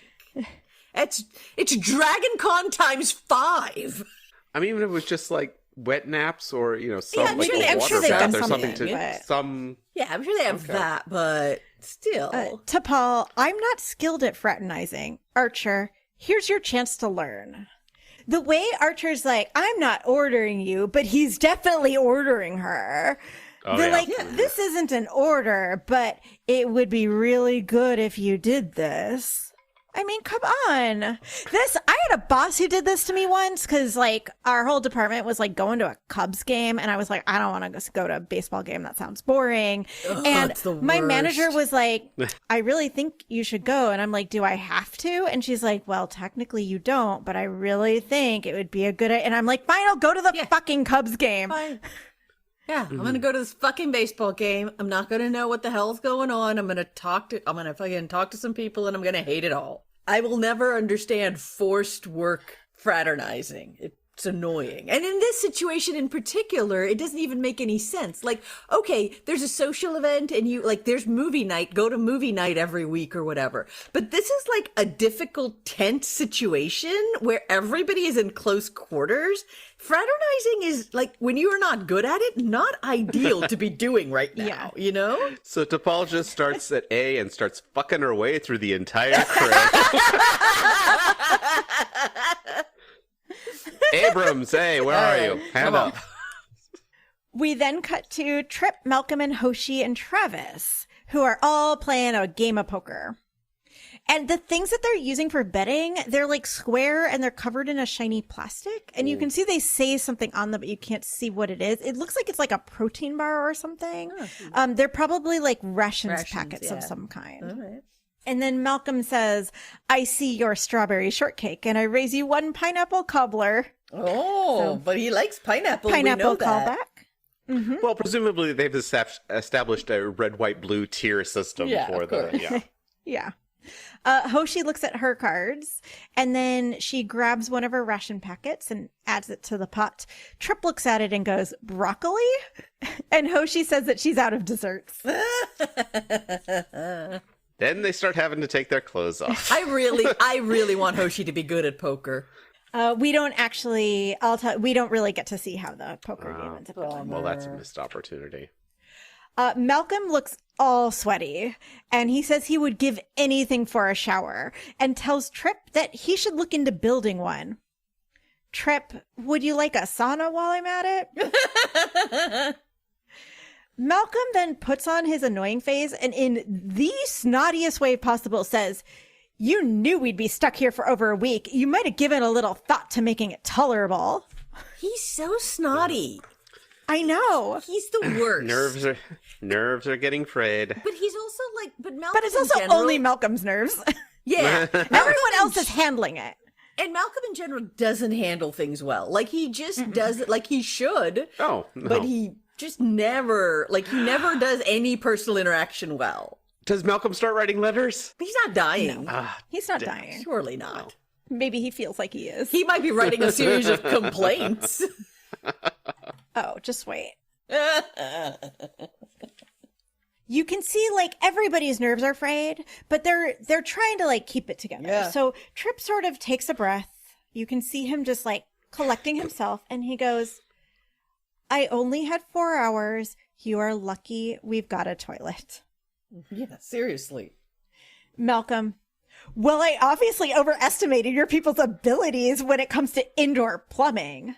It's DragonCon times 5. I mean, even if it was just like wet naps or, some I'm like sure a they- I'm water sure they've bath done or something something, to but- some. Yeah, I'm sure they have that, but still. T'Pol, I'm not skilled at fraternizing. Archer, here's your chance to learn. The way Archer's like, I'm not ordering you, but he's definitely ordering her. Oh, They're yeah. like, this isn't an order, but it would be really good if you did this. I mean, come on. I had a boss who did this to me once because, like, our whole department was, like, going to a Cubs game. And I was like, I don't want to go to a baseball game. That sounds boring. And it's the my worst. manager was like, I really think you should go. And I'm like, do I have to? And she's like, well, technically you don't, but I really think it would be a good idea. And I'm like, fine, I'll go to the fucking Cubs game. Fine. Yeah, I'm gonna go to this fucking baseball game. I'm not gonna know what the hell's going on. I'm gonna fucking talk to some people and I'm gonna hate it all. I will never understand forced work fraternizing. It's annoying. And in this situation in particular, it doesn't even make any sense. Like, okay, there's a social event and there's movie night, go to movie night every week or whatever. But this is like a difficult, tense situation where everybody is in close quarters. Fraternizing is, like, when you are not good at it, not ideal to be doing right now, you know? So T'Pol just starts at A and starts fucking her way through the entire crew. Abrams, hey, where are you? Hand up. We then cut to Trip, Malcolm, and Hoshi and Travis, who are all playing a game of poker. And the things that they're using for betting, they're like square and they're covered in a shiny plastic. And you can see they say something on them, but you can't see what it is. It looks like it's like a protein bar or something. They're probably like rations packets of some kind. All right. And then Malcolm says, I see your strawberry shortcake and I raise you one pineapple cobbler. Oh, but he likes pineapple. Pineapple we know that. callback. Well, presumably they've established a red, white, blue tier system for the. Yeah. Yeah. Hoshi looks at her cards and then she grabs one of her ration packets and adds it to the pot. Trip looks at it and goes, broccoli? And Hoshi says that she's out of desserts. Then they start having to take their clothes off. I really want Hoshi to be good at poker. We don't actually, we don't really get to see how the poker game ends up going. Well, that's a missed opportunity. Malcolm looks all sweaty and he says he would give anything for a shower and tells Trip that he should look into building one. Trip, would you like a sauna while I'm at it? Malcolm then puts on his annoying face and in the snottiest way possible says, you knew we'd be stuck here for over a week. You might have given a little thought to making it tolerable. He's so snotty. I know. He's the worst. Nerves are getting frayed. But he's also like, Malcolm But it's also only Malcolm's nerves. Yeah. Everyone else is handling it. And Malcolm in general doesn't handle things well. Like, he just does it like he should. Oh, no. But he just never does any personal interaction well. Does Malcolm start writing letters? He's not dying. He's not dying. Surely not. Maybe he feels like he is. He might be writing a series of complaints. Oh, just wait. You can see like everybody's nerves are frayed, but they're trying to like keep it together. Yeah. So Trip sort of takes a breath. You can see him just like collecting himself and he goes, I only had 4 hours. You are lucky we've got a toilet. Yeah, seriously. Malcolm. Well, I obviously overestimated your people's abilities when it comes to indoor plumbing.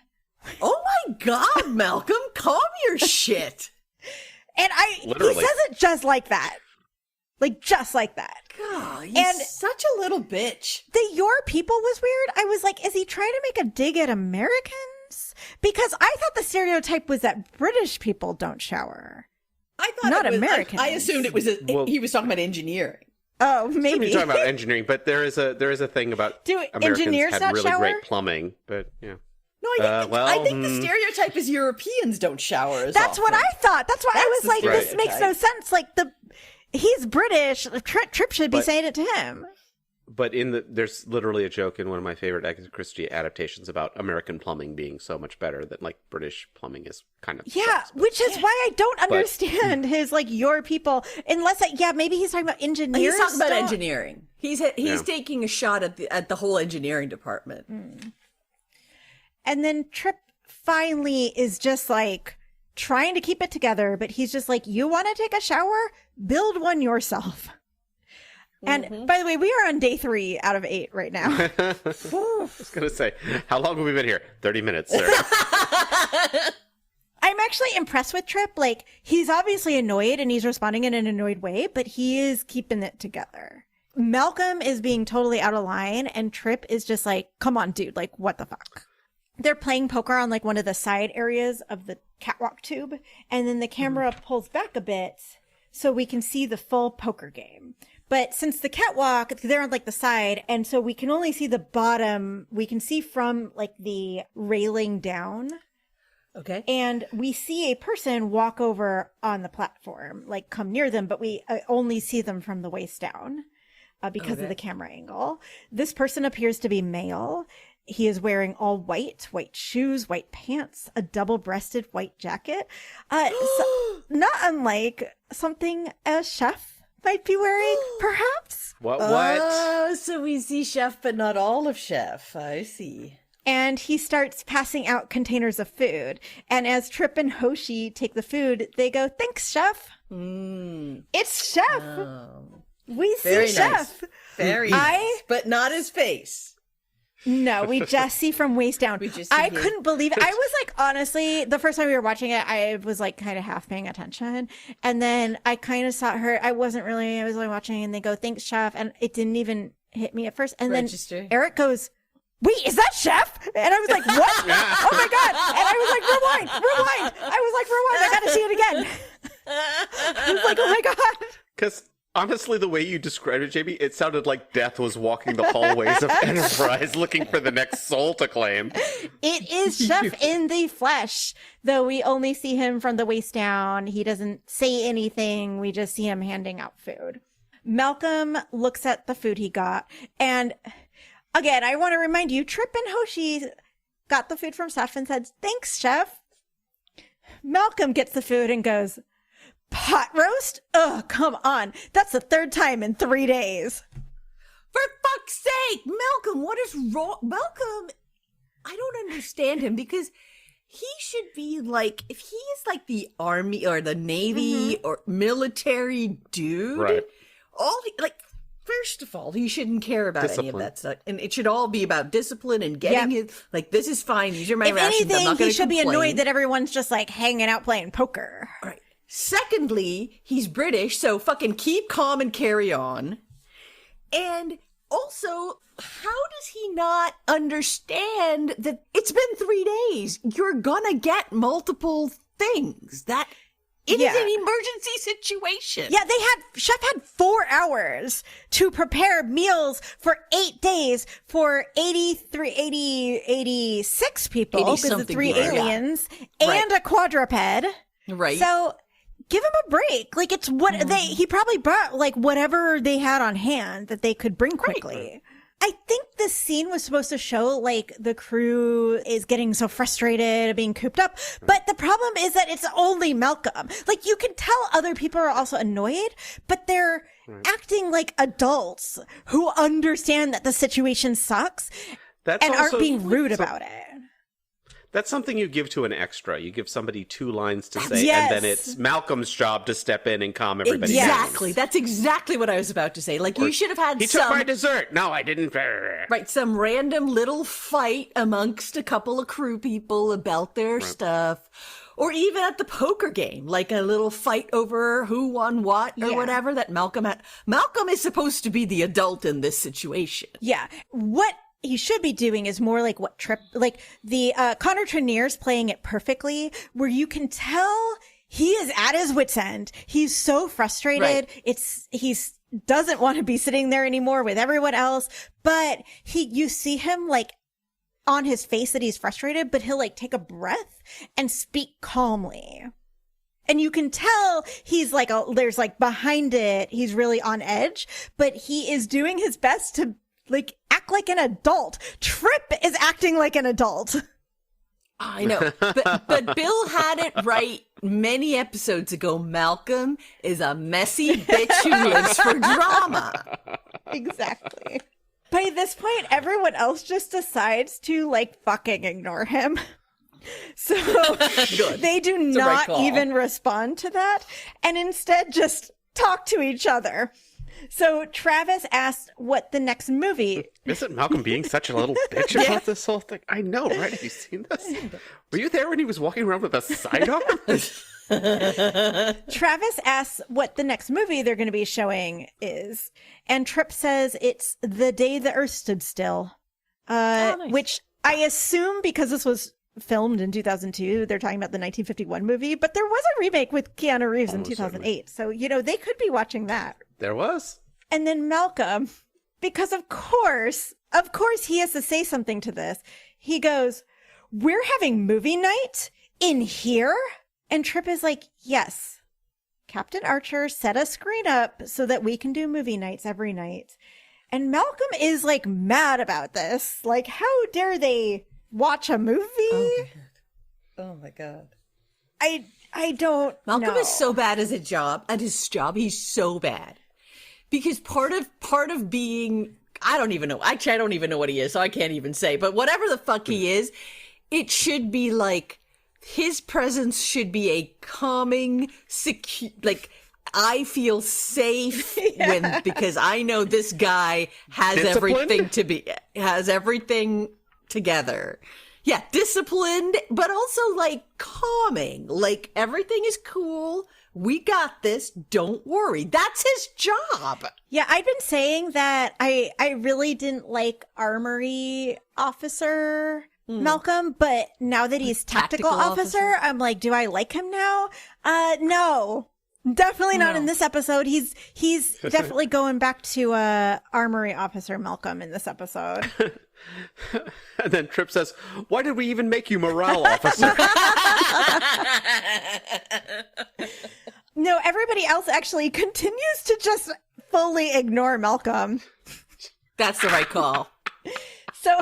Oh my God, Malcolm, calm your shit. And Literally. he says it just like that. Like, just like that. God, he's And such a little bitch. the your people was weird. I was like, is he trying to make a dig at Americans? Because I thought the stereotype was that British people don't shower. I thought Not it was, Americans. I assumed it was he was talking about engineering. Oh, Maybe maybe. you're talking about engineering, but there is a thing about Do Americans engineers had not really shower? great plumbing, but yeah. No, I think the stereotype is Europeans don't shower as That's what often. I thought. That's why I That's was like, the this makes no stereotype. sense. Like, he's British. Trip should be But- saying it to him. But there's literally a joke in one of my favorite Agatha Christie adaptations about American plumbing being so much better that like British plumbing is kind of Yeah, sucks. which is why I don't understand his like your people. Unless, maybe he's talking about engineers. He's talking about still. engineering. He's taking a shot at the whole engineering department. And then Trip finally is just like trying to keep it together, but he's just like, you want to take a shower? Build one yourself. And by the way, we are on day 3 out of 8 right now. I was gonna say, how long have we been here? 30 minutes, sir. I'm actually impressed with Trip. Like, he's obviously annoyed and he's responding in an annoyed way, but he is keeping it together. Malcolm is being totally out of line and Trip is just like, come on, dude, like, what the fuck? They're playing poker on like one of the side areas of the catwalk tube, and then the camera pulls back a bit so we can see the full poker game. But since the catwalk, they're on like the side, and so we can only see the bottom. We can see from like the railing down. Okay. And we see a person walk over on the platform, like come near them, but we only see them from the waist down because of the camera angle. This person appears to be male. He is wearing all white shoes, white pants, a double-breasted white jacket. Not unlike something a chef might be wearing, perhaps. What? Oh, so we see Chef, but not all of Chef. I see. And he starts passing out containers of food. And as Trip and Hoshi take the food, they go, thanks, Chef. It's Chef. We see Very Chef. nice. Very nice. But not his face. No, we just see from waist down. I couldn't believe it. I was like, honestly, the first time we were watching it, I was like kind of half paying attention. And then I kind of saw her. I was only watching and they go, thanks, Chef. And it didn't even hit me at first. And Register. then Eric goes, wait, is that Chef? And I was like, what? Oh my God. And I was like, rewind. I was like, rewind. I got to see it again. I was like, oh my God. Because honestly, the way you described it, JB, it sounded like Death was walking the hallways of Enterprise looking for the next soul to claim. It is Chef in the flesh, though we only see him from the waist down. He doesn't say anything. We just see him handing out food. Malcolm looks at the food he got. And again, I want to remind you, Trip and Hoshi got the food from Chef and said, thanks, Chef. Malcolm gets the food and goes, pot roast? Ugh, come on. That's the 3rd time in 3 days. For fuck's sake, Malcolm, what is wrong? Malcolm, I don't understand him because he should be like, if he is like the army or the navy or military dude, Right. first of all, he shouldn't care about any of Discipline. that stuff. And it should all be about discipline and getting his, like, this is fine. These are my If rations. I'm anything, not going he to should be complain. annoyed that everyone's just like hanging out playing poker. All right. Secondly, he's British, so fucking keep calm and carry on. And also, how does he not understand that it's been 3 days? You're gonna get multiple things. That it is an emergency situation. Yeah, Chef had 4 hours to prepare meals for 8 days for 86 people, because the 3 people, yeah. aliens, Right. and a quadruped. Right. So give him a break. Like, it's what he probably brought, like, whatever they had on hand that they could bring quickly. I think this scene was supposed to show, like, the crew is getting so frustrated, being cooped up. But the problem is that it's only Malcolm. Like, you can tell other people are also annoyed, but they're acting like adults who understand that the situation sucks and aren't being rude about it. That's something you give to an extra. You give somebody 2 lines to say, Yes. and then it's Malcolm's job to step in and calm everybody Exactly. down. That's exactly what I was about to say. Like, you should have had He took my dessert. No, I didn't. Right, some random little fight amongst a couple of crew people about their stuff. Or even at the poker game, like a little fight over who won what or whatever that Malcolm had. Malcolm is supposed to be the adult in this situation. Yeah. What he should be doing is more like what Trip, like the Connor Trinneer's playing it perfectly, where you can tell he is at his wit's end. He's so frustrated. Right. He's doesn't want to be sitting there anymore with everyone else, but you see him like on his face that he's frustrated, but he'll like take a breath and speak calmly. And you can tell he's like, there's like behind it, he's really on edge, but he is doing his best to like act like an adult. Trip is acting like an adult. I know, but Bill had it right many episodes ago. Malcolm is a messy bitch who lives for drama. Exactly. By this point, everyone else just decides to like fucking ignore him. So they do not even respond to that and instead just talk to each other. So Travis asked what the next movie... Isn't Malcolm being such a little bitch about this whole thing? I know, right? Have you seen this? Were you there when he was walking around with a sidearm? Travis asks what the next movie they're going to be showing is. And Trip says it's The Day the Earth Stood Still. Nice. Which I assume because this was filmed in 2002, they're talking about the 1951 movie. But there was a remake with Keanu Reeves in 2008. So, they could be watching that. There was. And then Malcolm, because of course he has to say something to this. He goes, "We're having movie night in here?" And Trip is like, "Yes. Captain Archer set a screen up so that we can do movie nights every night." And Malcolm is like mad about this. Like, how dare they watch a movie? Oh my God. I don't Malcolm know. is so bad at his job. He's so bad. Because part of being, I don't even know. Actually, I don't even know what he is, so I can't even say. But whatever the fuck he is, it should be like, his presence should be a calming, like, I feel safe because I know this guy has everything together. Yeah, disciplined, but also like calming. Like, everything is cool. We got this. Don't worry. That's his job. Yeah, I'd been saying that I really didn't like Armory Officer Malcolm, but now that he's Tactical Officer, I'm like, do I like him now? No. Definitely not in this episode. He's definitely going back to Armory Officer Malcolm in this episode. And then Trip says, "Why did we even make you morale officer?" No, everybody else actually continues to just fully ignore Malcolm. That's the right call. So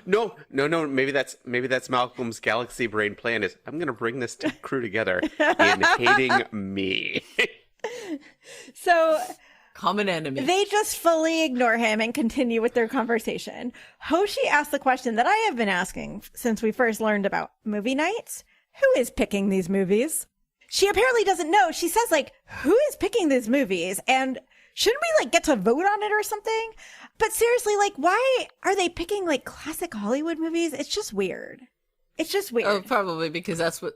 No. Maybe that's Malcolm's galaxy brain plan is, I'm going to bring this crew together in hating me. So common enemy. They just fully ignore him and continue with their conversation. Hoshi asked the question that I have been asking since we first learned about movie nights. Who is picking these movies? She apparently doesn't know. She says, like, who is picking these movies? And shouldn't we, like, get to vote on it or something? But seriously, like, why are they picking, like, classic Hollywood movies? It's just weird. It's just weird. Oh, probably because that's what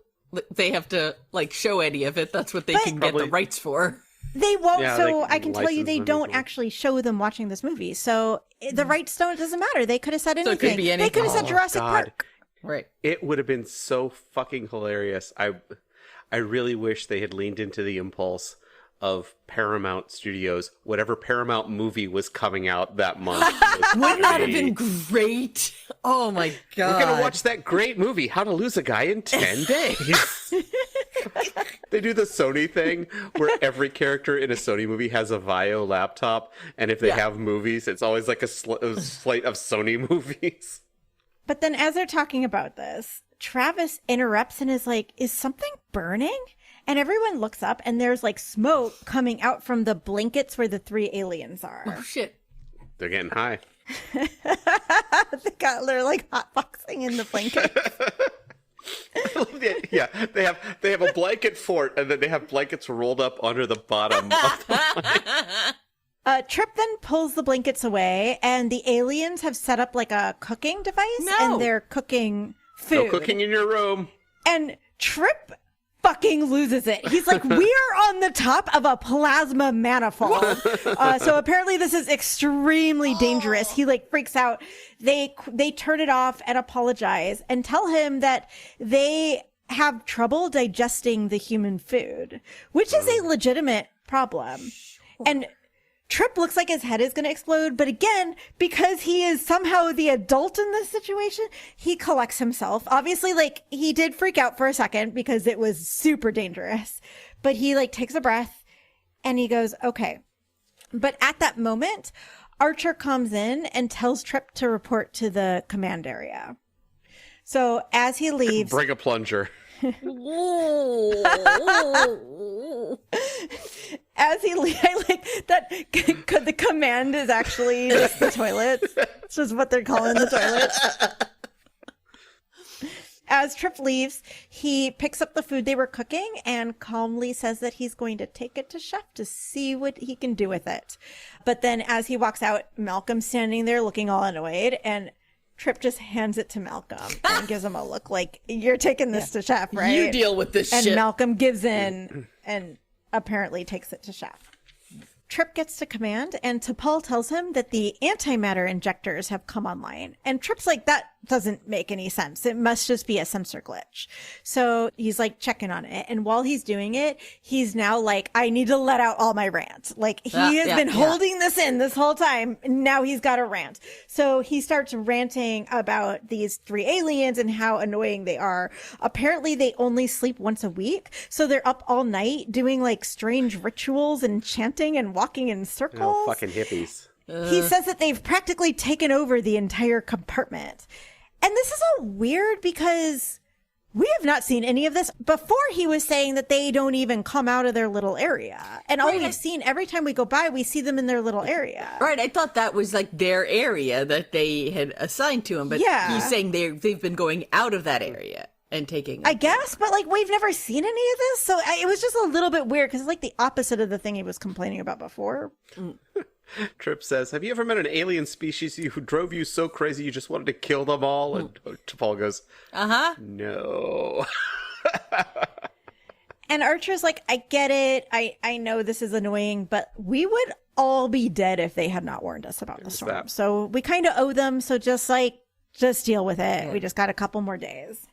they have to, like, show any of it. That's what they can get the rights for. They won't, Yeah, so they I can tell you they don't actually show them watching this movie. So the rights doesn't matter. They could have said anything. So it could be anything. They could have said Jurassic Park. Right. It would have been so fucking hilarious. I really wish they had leaned into the impulse of Paramount Studios, whatever Paramount movie was coming out that month. Wouldn't that have been great? Oh my God. We're going to watch that great movie, How to Lose a Guy in 10 Days. They do the Sony thing where every character in a Sony movie has a Vio laptop, and if they have movies, it's always like a slate of Sony movies. But then as they're talking about this, Travis interrupts and is like, is something burning? And everyone looks up and there's like smoke coming out from the blankets where the three aliens are. Oh, shit. They're getting high. They're like hotboxing in the blanket. Yeah, they have a blanket fort, and then they have blankets rolled up under the bottom of the Trip then pulls the blankets away, and the aliens have set up like a cooking device, and they're cooking food. No cooking in your room. And Trip fucking loses it. He's like, we are on the top of a plasma manifold. So apparently this is extremely dangerous. He like freaks out. They turn it off and apologize and tell him that they have trouble digesting the human food, which is a legitimate problem. And Trip looks like his head is going to explode, but again, because he is somehow the adult in this situation, he collects himself. Obviously, like, he did freak out for a second because it was super dangerous, but he like takes a breath and he goes, okay. But at that moment, Archer comes in and tells Trip to report to the command area. So as he leaves, Bring a plunger. As he leaves, I like that the command is actually just the toilets. It's just what they're calling the toilets. As Trip leaves, he picks up the food they were cooking and calmly says that he's going to take it to Chef to see what he can do with it. But then as he walks out, Malcolm's standing there looking all annoyed, and Trip just hands it to Malcolm and gives him a look like, you're taking this to Chef, right? You deal with this and shit. And Malcolm gives in and apparently takes it to Chef. Trip gets to command, and T'Pol tells him that the antimatter injectors have come online. And Trip's like, that doesn't make any sense. It must just be a sensor glitch. So he's like checking on it. And while he's doing it, he's now like, I need to let out all my rant. Like he has been holding this in this whole time. And now he's got a rant. So he starts ranting about these 3 aliens and how annoying they are. Apparently they only sleep once a week. So they're up all night doing like strange rituals and chanting and walking in circles. Oh, fucking hippies. He says that they've practically taken over the entire compartment. And this is all weird because we have not seen any of this. Before he was saying that they don't even come out of their little area. And all we've seen, every time we go by, we see them in their little area. Right, I thought that was like their area that they had assigned to him. But he's saying they've been going out of that area and taking... I guess, but like we've never seen any of this. So it was just a little bit weird because it's like the opposite of the thing he was complaining about before. Trip says, have you ever met an alien species who drove you so crazy you just wanted to kill them all? And T'Pol goes, no. And Archer's like, I get it. I know this is annoying, but we would all be dead if they had not warned us about the storm. So we kind of owe them. So just deal with it. Yeah. We just got a couple more days.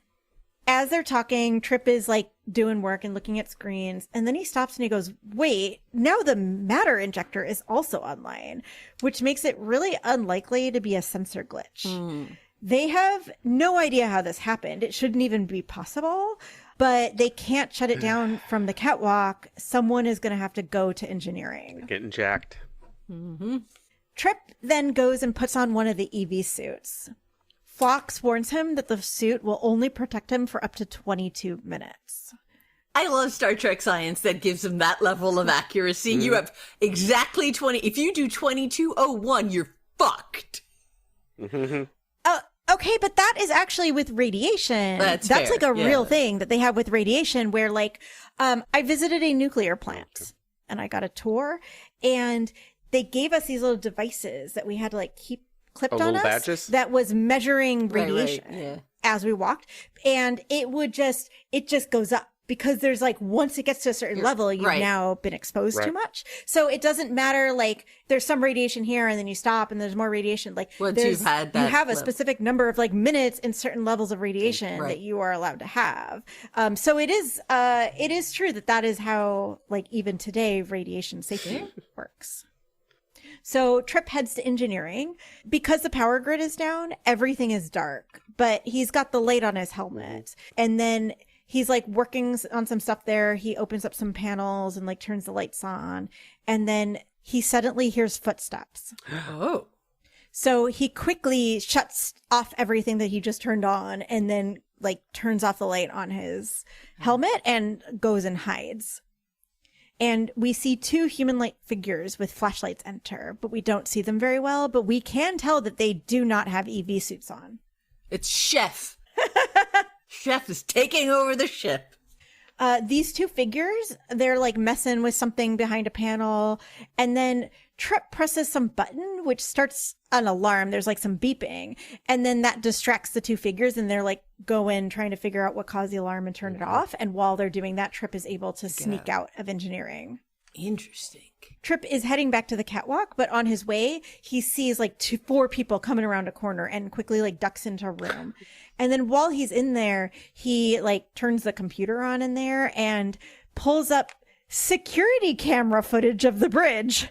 As they're talking, Trip is like doing work and looking at screens. And then he stops and he goes, wait, now the matter injector is also online, which makes it really unlikely to be a sensor glitch. They have no idea how this happened. It shouldn't even be possible, but they can't shut it down from the catwalk. Someone is going to have to go to engineering. Getting jacked. Trip then goes and puts on one of the EV suits. Phlox warns him that the suit will only protect him for up to 22 minutes. I love Star Trek science that gives him that level of accuracy. You have exactly 20. If you do 2201, you're fucked. Okay, but that is actually with radiation. That's fair. like a real thing that they have with radiation where like, I visited a nuclear plant and I got a tour and they gave us these little devices that we had to like keep clipped on us badges? That was measuring radiation as we walked. And it just goes up because there's like, once it gets to a certain level, you've now been exposed too much. So it doesn't matter. Like there's some radiation here and then you stop and there's more radiation. Like once you've had that, you have a specific number of like minutes in certain levels of radiation that you are allowed to have. So it is true that is how like even today radiation safety works. So Trip heads to engineering. Because the power grid is down, everything is dark, but he's got the light on his helmet. And then he's like working on some stuff there. He opens up some panels and like turns the lights on. And then he suddenly hears footsteps. Oh. So he quickly shuts off everything that he just turned on and then like turns off the light on his helmet and goes and hides. And we see two human-like figures with flashlights enter, but we don't see them very well, but we can tell that they do not have EV suits on. It's Chef. Chef is taking over the ship. These two figures, they're like messing with something behind a panel, and then Trip presses some button, which starts an alarm. There's like some beeping, and then that distracts the two figures, and they're like going, trying to figure out what caused the alarm and turn it off. And while they're doing that, Trip is able to sneak out of engineering. Interesting. Trip is heading back to the catwalk, but on his way, he sees like 4 people coming around a corner and quickly like ducks into a room. And then while he's in there, he like turns the computer on in there and pulls up security camera footage of the bridge.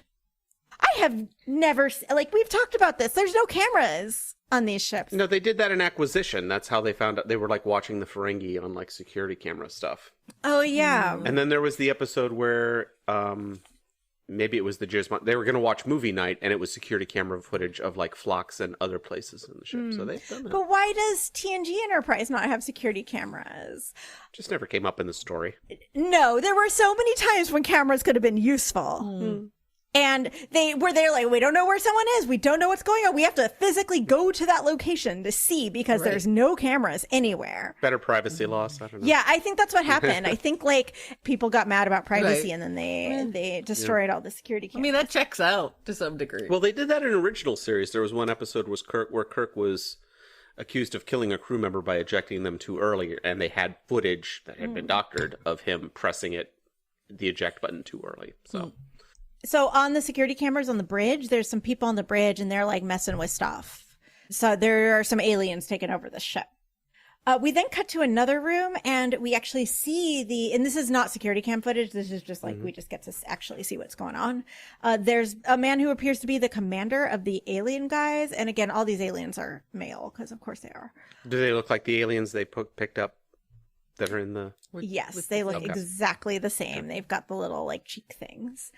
I have never, like, we've talked about this. There's no cameras on these ships. No, they did that in Acquisition. That's how they found out. They were like watching the Ferengi on like security camera stuff. Oh, yeah. And then there was the episode where maybe it was the Jizmon. They were going to watch movie night, and it was security camera footage of like Phlox and other places in the ship. So they've done that. But why does TNG Enterprise not have security cameras? Just never came up in the story. No, there were so many times when cameras could have been useful. And they were there like, we don't know where someone is. We don't know what's going on. We have to physically go to that location to see because there's no cameras anywhere. Better privacy loss. I don't know. Yeah, I think that's what happened. I think like people got mad about privacy and then they destroyed all the security cameras. I mean, that checks out to some degree. Well, they did that in original series. There was one episode where Kirk was accused of killing a crew member by ejecting them too early, and they had footage that had been doctored of him pressing the eject button too early. So on the security cameras on the bridge, there's some people on the bridge and they're like messing with stuff. So there are some aliens taking over the ship. We then cut to another room and we actually see and this is not security cam footage. This is just like, we just get to actually see what's going on. There's a man who appears to be the commander of the alien guys. And again, all these aliens are male because of course they are. Do they look like the aliens they picked up that are in the... Yes, they look exactly the same. They've got the little like cheek things.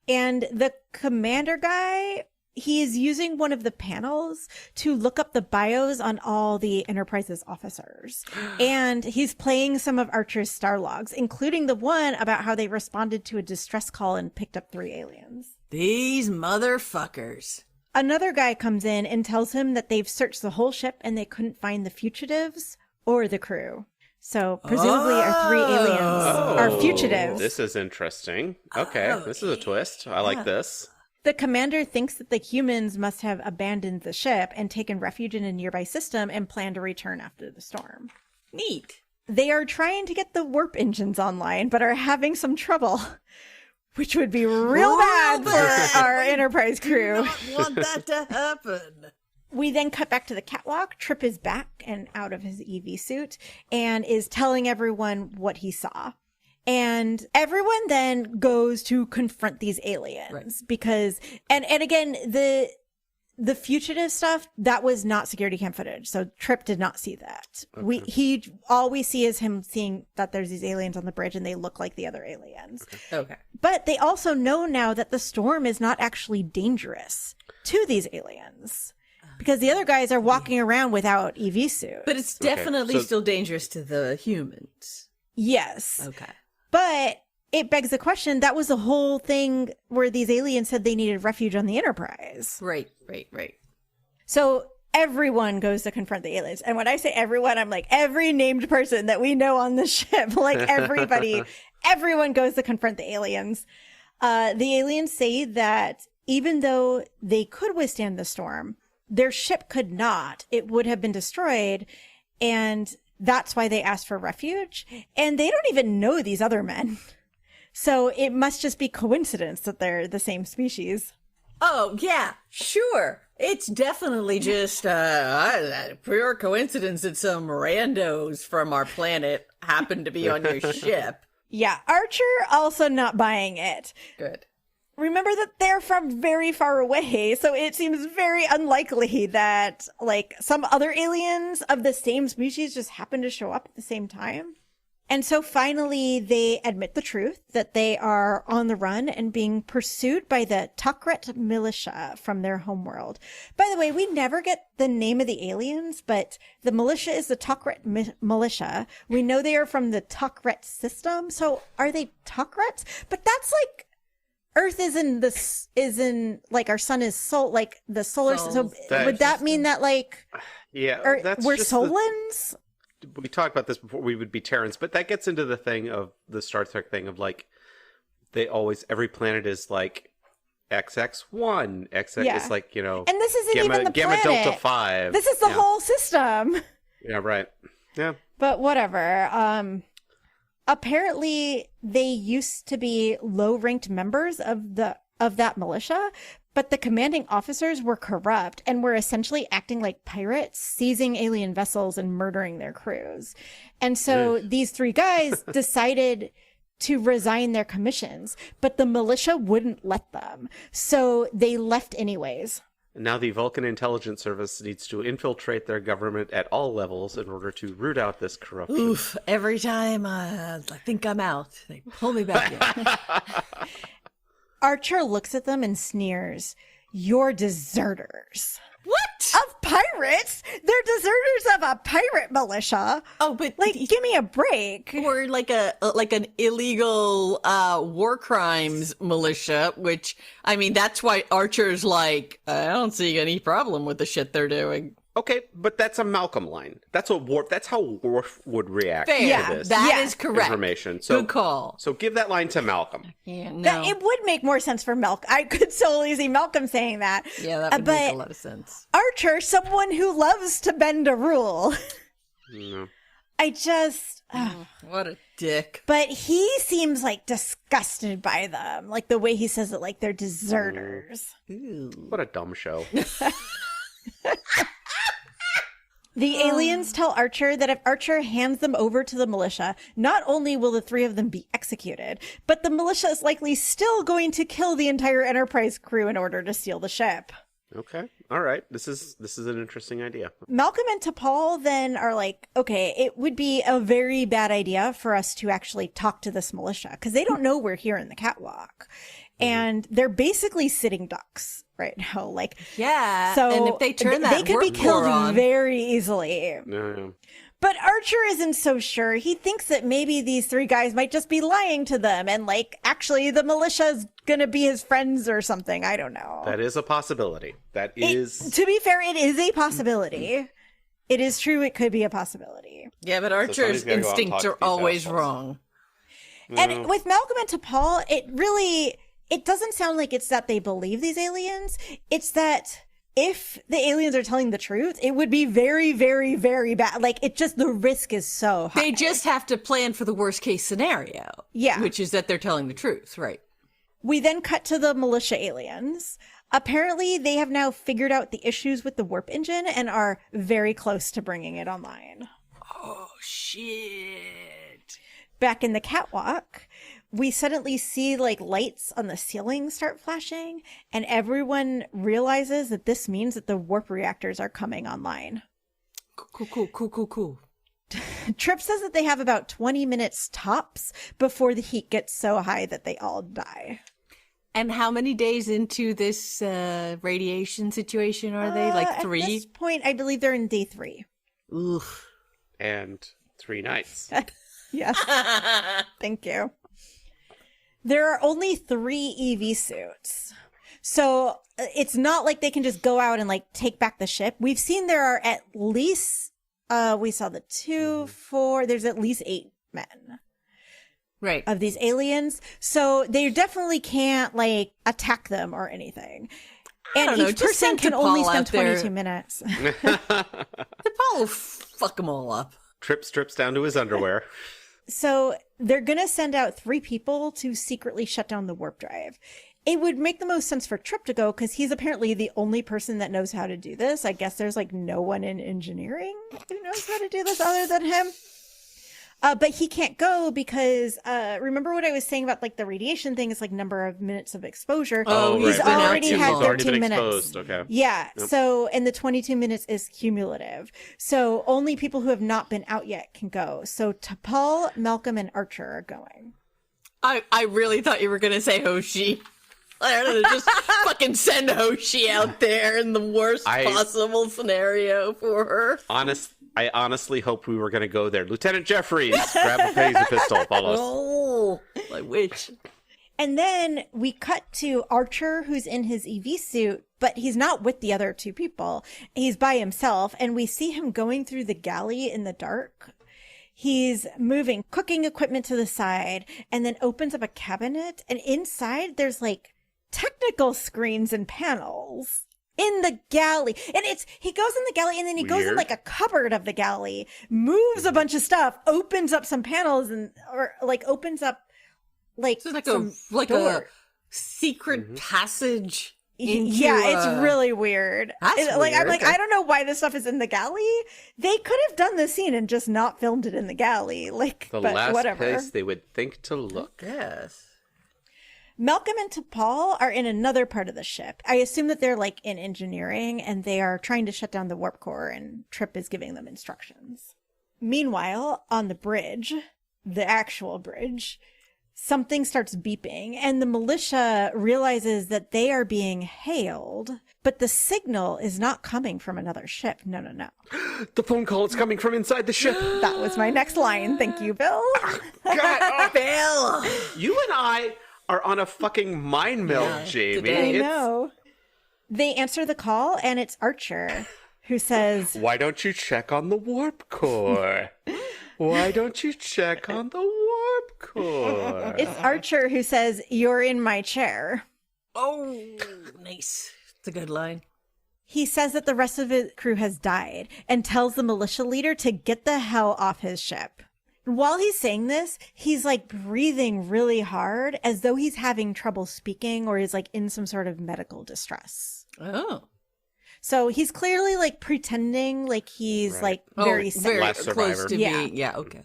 And the commander guy, he is using one of the panels to look up the bios on all the Enterprise's officers. And he's playing some of Archer's star logs, including the one about how they responded to a distress call and picked up 3 aliens. These motherfuckers. Another guy comes in and tells him that they've searched the whole ship and they couldn't find the fugitives or the crew. So presumably our 3 aliens are fugitives. This is interesting. Okay, this is a twist. I like this. The commander thinks that the humans must have abandoned the ship and taken refuge in a nearby system and plan to return after the storm. Neat. They are trying to get the warp engines online, but are having some trouble, which would be real bad for our Enterprise crew. I want that to happen. We then cut back to the catwalk. Trip is back and out of his EV suit and is telling everyone what he saw. And everyone then goes to confront these aliens because, and again, the fugitive stuff, that was not security cam footage. So Trip did not see that. Okay. All we see is him seeing that there's these aliens on the bridge and they look like the other aliens. Okay. But they also know now that the storm is not actually dangerous to these aliens. Because the other guys are walking around without EV suits. But it's definitely still dangerous to the humans. Yes. Okay. But it begs the question, that was the whole thing where these aliens said they needed refuge on the Enterprise. Right. So everyone goes to confront the aliens. And when I say everyone, I'm like every named person that we know on the ship. Like everybody, everyone goes to confront the aliens. The aliens say that even though they could withstand the storm, their ship could not. It would have been destroyed. And that's why they asked for refuge. And they don't even know these other men. So it must just be coincidence that they're the same species. Oh, yeah, sure. It's definitely just pure coincidence that some randos from our planet happen to be on your ship. Yeah, Archer also not buying it. Good. Remember that they're from very far away, so it seems very unlikely that, like, some other aliens of the same species just happen to show up at the same time. And so finally they admit the truth that they are on the run and being pursued by the Tukret militia from their homeworld. By the way, we never get the name of the aliens, but the militia is the Tukret militia. We know they are from the Tukret system. So are they Tukrets? But that's like Earth is in like our sun is like the solar system. So would that mean that like we're Solans? We talked about this before, we would be Terrans, but that gets into the thing of the Star Trek thing of like, every planet is like XX1, XX is like, and this isn't even the Gamma planet. Delta 5. This is the whole system. Yeah, right. Yeah. But whatever. Apparently they used to be low-ranked members of that militia, but the commanding officers were corrupt and were essentially acting like pirates, seizing alien vessels and murdering their crews. And so these three guys decided to resign their commissions, but the militia wouldn't let them. So they left anyways. Now the Vulcan Intelligence Service needs to infiltrate their government at all levels in order to root out this corruption. Oof, every time I think I'm out, they pull me back in. Archer looks at them and sneers. You're deserters. What? Of pirates? They're deserters of a pirate militia. Oh, but like, give me a break. Or like an illegal war crimes militia, which, I mean, that's why Archer's like, I don't see any problem with the shit they're doing. Okay, but that's a Malcolm line. That's how Worf would react to this. That is correct. Information. So, good call. So give that line to Malcolm. Yeah, no. It would make more sense for Malcolm. I could totally see Malcolm saying that. Yeah, that would make a lot of sense. Archer, someone who loves to bend a rule. No. I just... what a dick. But he seems like disgusted by them. Like the way he says it, like they're deserters. Ooh. What a dumb show. The aliens tell Archer that if Archer hands them over to the militia, not only will the three of them be executed, but the militia is likely still going to kill the entire Enterprise crew in order to steal the ship. Okay. All right. This is an interesting idea. Malcolm and T'Pol then are like, okay, it would be a very bad idea for us to actually talk to this militia because they don't know we're here in the catwalk. And they're basically sitting ducks right now. Like, yeah. So and if they turn that they could be killed on very easily. No. But Archer isn't so sure. He thinks that maybe these three guys might just be lying to them. And like, actually the militia's going to be his friends or something. I don't know. That is a possibility. To be fair, it is a possibility. It is true. It could be a possibility. Yeah, but Archer's instincts are always wrong. And with Malcolm and T'Pol, it doesn't sound like it's that they believe these aliens. It's that if the aliens are telling the truth, it would be very, very, very bad. Like, the risk is so high. They just have to plan for the worst case scenario. Yeah. Which is that they're telling the truth, right? We then cut to the militia aliens. Apparently, they have now figured out the issues with the warp engine and are very close to bringing it online. Oh, shit. Back in the catwalk, we suddenly see like lights on the ceiling start flashing, and everyone realizes that this means that the warp reactors are coming online. Cool. Trip says that they have about 20 minutes tops before the heat gets so high that they all die. And how many days into this radiation situation are they? Like 3? At this point, I believe they're in day 3. Oof. And 3 nights. Yes. Thank you. There are only 3 EV suits. So it's not like they can just go out and like take back the ship. We've seen there are at least, we saw the 2, 4, there's at least 8 men. Right. Of these aliens. So they definitely can't like attack them or anything. And each person can only spend 22 minutes. The Paul will fuck them all up. Trip strips down to his underwear. So they're going to send out 3 people to secretly shut down the warp drive. It would make the most sense for Trip to go because he's apparently the only person that knows how to do this. I guess there's like no one in engineering who knows how to do this other than him. But he can't go because, remember what I was saying about like the radiation thing is like number of minutes of exposure. Oh, he's right. already He's had already 13 been minutes. exposed. Okay. Yeah. Yep. So, and the 22 minutes is cumulative. So only people who have not been out yet can go. So T'Pol, Malcolm, and Archer are going. I really thought you were going to say Hoshi. I don't know, just fucking send Hoshi out there in the worst possible scenario for her. I honestly hoped we were going to go there. Lieutenant Jeffries, grab a taser pistol, follow us. Oh, I wish. And then we cut to Archer, who's in his EV suit, but he's not with the other two people. He's by himself, and we see him going through the galley in the dark. He's moving cooking equipment to the side and then opens up a cabinet, and inside there's like technical screens and panels in the galley. And he goes in the galley and then he goes in like a cupboard of the galley, moves a bunch of stuff, opens up some panels or opens up like So like some a secret passage. It's really weird. I'm like, I don't know why this stuff is in the galley. They could have done this scene and just not filmed it in the galley. But last whatever. place they would think to look. Yes. Malcolm and T'Pol are in another part of the ship. I assume that they're like in engineering and they are trying to shut down the warp core and Trip is giving them instructions. Meanwhile, on the bridge, the actual bridge, something starts beeping and the militia realizes that they are being hailed, but the signal is not coming from another ship. No. The phone call is coming from inside the ship. That was my next line. Thank you, Bill. God, Bill! You and I are on a fucking mind meld, Jamie. today. I know. They answer the call and it's Archer who says, Why don't you check on the warp core? Why don't you check on the warp core? it's Archer who says, "You're in my chair." Oh, nice. It's a good line. He says that the rest of his crew has died and tells the militia leader to get the hell off his ship. While he's saying this, he's like breathing really hard as though he's having trouble speaking or is like in some sort of medical distress. Oh. So he's clearly like pretending like he's like very sick. Very Last close survivor. to Yeah. being. Yeah, okay.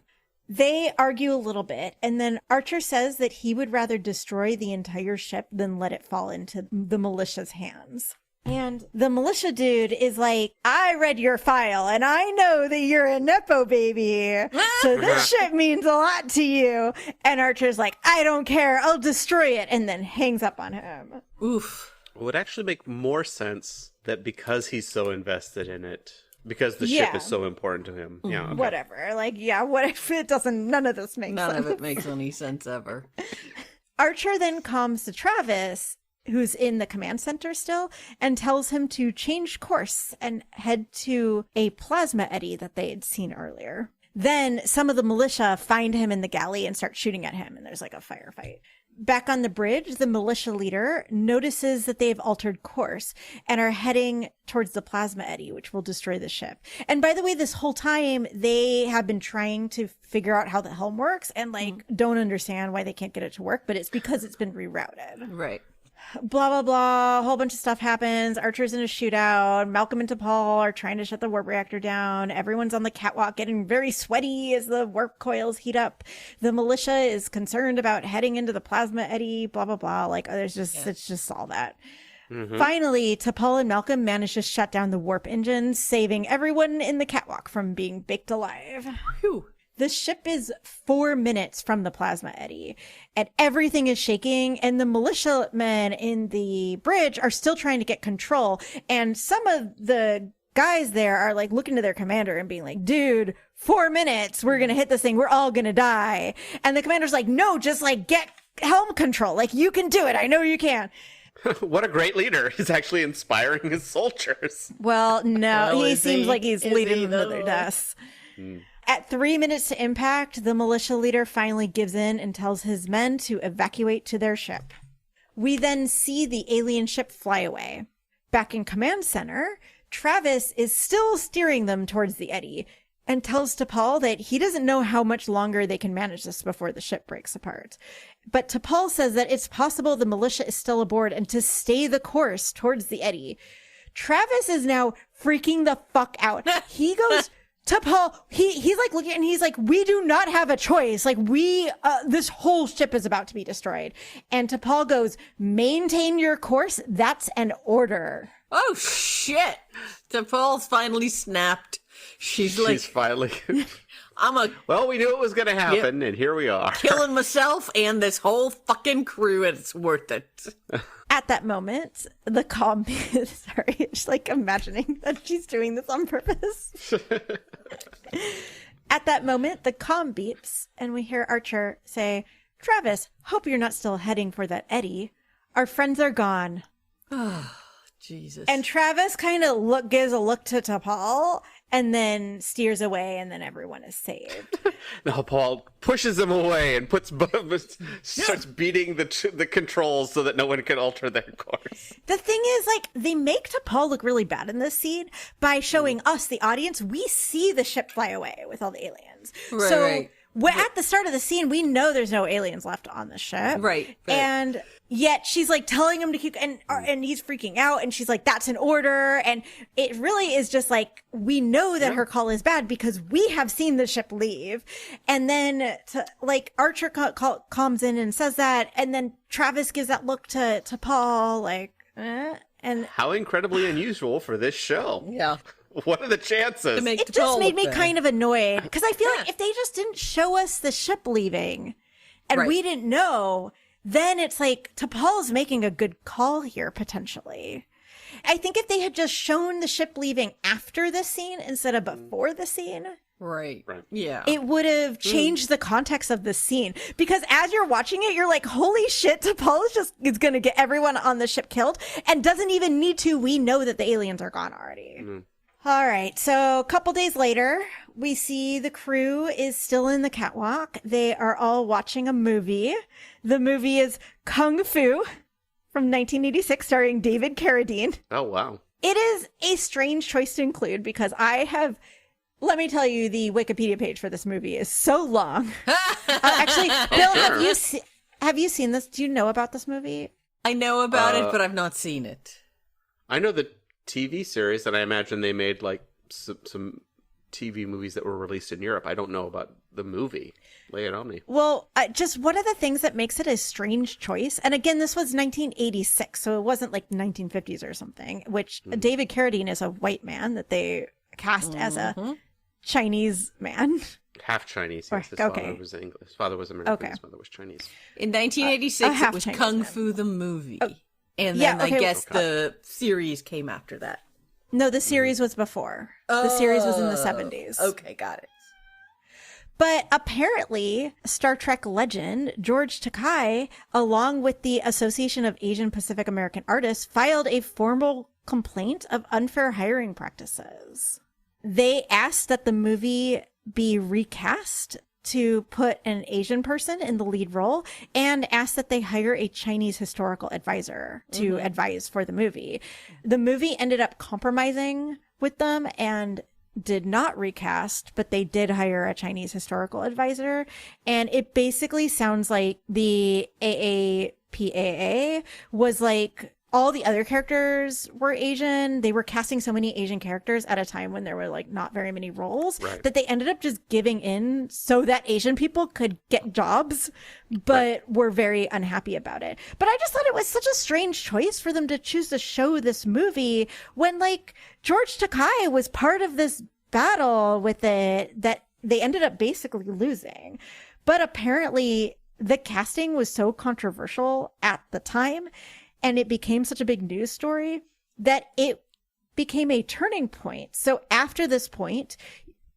They argue a little bit, and then Archer says that he would rather destroy the entire ship than let it fall into the militia's hands. And the militia dude is like, I read your file, and I know that you're a Nepo baby, so this shit means a lot to you. And Archer's like, I don't care, I'll destroy it, and then hangs up on him. Oof. It would actually make more sense that because he's so invested in it, because the ship is so important to him. Yeah, okay. Whatever. Like, yeah, what if it doesn't, none of this makes sense. None of it makes any sense ever. Archer then comes to Travis, who's in the command center still, and tells him to change course and head to a plasma eddy that they had seen earlier. Then some of the militia find him in the galley and start shooting at him, and there's like a firefight. Back on the bridge, the militia leader notices that they've altered course and are heading towards the plasma eddy, which will destroy the ship. And by the way, this whole time, they have been trying to figure out how the helm works and like don't understand why they can't get it to work, but it's because it's been rerouted. Right. Blah, blah, blah. A whole bunch of stuff happens. Archer's in a shootout. Malcolm and T'Pol are trying to shut the warp reactor down. Everyone's on the catwalk getting very sweaty as the warp coils heat up. The militia is concerned about heading into the plasma eddy. Blah, blah, blah. Like, it's just all that. Finally, T'Pol and Malcolm manage to shut down the warp engines, saving everyone in the catwalk from being baked alive. Whew. The ship is 4 minutes from the plasma eddy and everything is shaking and the militiamen in the bridge are still trying to get control. And some of the guys there are like looking to their commander and being like, dude, 4 minutes, we're going to hit this thing. We're all going to die. And the commander's like, no, just like get helm control. Like you can do it. I know you can. What a great leader. He's actually inspiring his soldiers. Well, no, Well, he is seems he? like he's Is leading he, them to though? their deaths. At 3 minutes to impact, the militia leader finally gives in and tells his men to evacuate to their ship. We then see the alien ship fly away. Back in command center, Travis is still steering them towards the eddy and tells T'Pol that he doesn't know how much longer they can manage this before the ship breaks apart. But T'Pol says that it's possible the militia is still aboard and to stay the course towards the eddy. Travis is now freaking the fuck out. He goes T'Pol, he's like looking and he's like, we do not have a choice. Like this whole ship is about to be destroyed. And T'Pol goes, maintain your course. That's an order. Oh shit. T'Pol's finally snapped. She's finally. Well, we knew it was going to happen, and here we are. Killing myself and this whole fucking crew, and it's worth it. At that moment, the comm, sorry, just like imagining that she's doing this on purpose. At that moment, the comm beeps, and we hear Archer say, Travis, hope you're not still heading for that eddy. Our friends are gone. Oh, Jesus. And Travis kind of gives a look to T'Pol, and then steers away, and then everyone is saved. Now Paul pushes him away and starts beating the controls so that no one can alter their course. The thing is, like, they make T'Pol look really bad in this scene by showing us, the audience, we see the ship fly away with all the aliens. Right. At the start of the scene, we know there's no aliens left on the ship. Right. And yet she's like telling him to keep, and he's freaking out, and she's like, that's an order. And it really is just like, we know that her call is bad because we have seen the ship leave. And then Archer calms in and says that, and then Travis gives that look to Paul, like, and how incredibly unusual for this show. Yeah. What are the chances? It just made me kind of annoyed because I feel like if they just didn't show us the ship leaving and we didn't know, then it's like T'Pol's making a good call here potentially. I think if they had just shown the ship leaving after the scene instead of before the scene. Right. Yeah. It would have changed the context of the scene because as you're watching it, you're like, holy shit, T'Pol is going to get everyone on the ship killed and doesn't even need to. We know that the aliens are gone already. All right. So a couple days later, we see the crew is still in the catwalk. They are all watching a movie. The movie is Kung Fu from 1986 starring David Carradine. Oh, wow. It is a strange choice to include because let me tell you, the Wikipedia page for this movie is so long. Actually, Bill, have you seen this? Do you know about this movie? I know about it, but I've not seen it. I know the TV series, and I imagine they made like some TV movies that were released in Europe. I don't know about the movie. Lay it on me. Well, just one of the things that makes it a strange choice, and again, this was 1986, so it wasn't like 1950s or something, which David Carradine is a white man that they cast as a Chinese man. Half Chinese. Yes. His father was English. His father was American. His mother was Chinese. In 1986, it was Chinese Kung Fu the movie. And then I guess the series came after that. No, the series was before. The series was in the 70s. Okay, got it. But apparently, Star Trek legend George Takei, along with the Association of Asian Pacific American Artists, filed a formal complaint of unfair hiring practices. They asked that the movie be recast to put an Asian person in the lead role and asked that they hire a Chinese historical advisor to advise for the movie. The movie ended up compromising with them and did not recast, but they did hire a Chinese historical advisor. And it basically sounds like the AAPAA was like, all the other characters were Asian. They were casting so many Asian characters at a time when there were like not very many roles that they ended up just giving in so that Asian people could get jobs, but were very unhappy about it. But I just thought it was such a strange choice for them to choose to show this movie when like George Takei was part of this battle with it that they ended up basically losing. But apparently the casting was so controversial at the time, and it became such a big news story that it became a turning point. So after this point,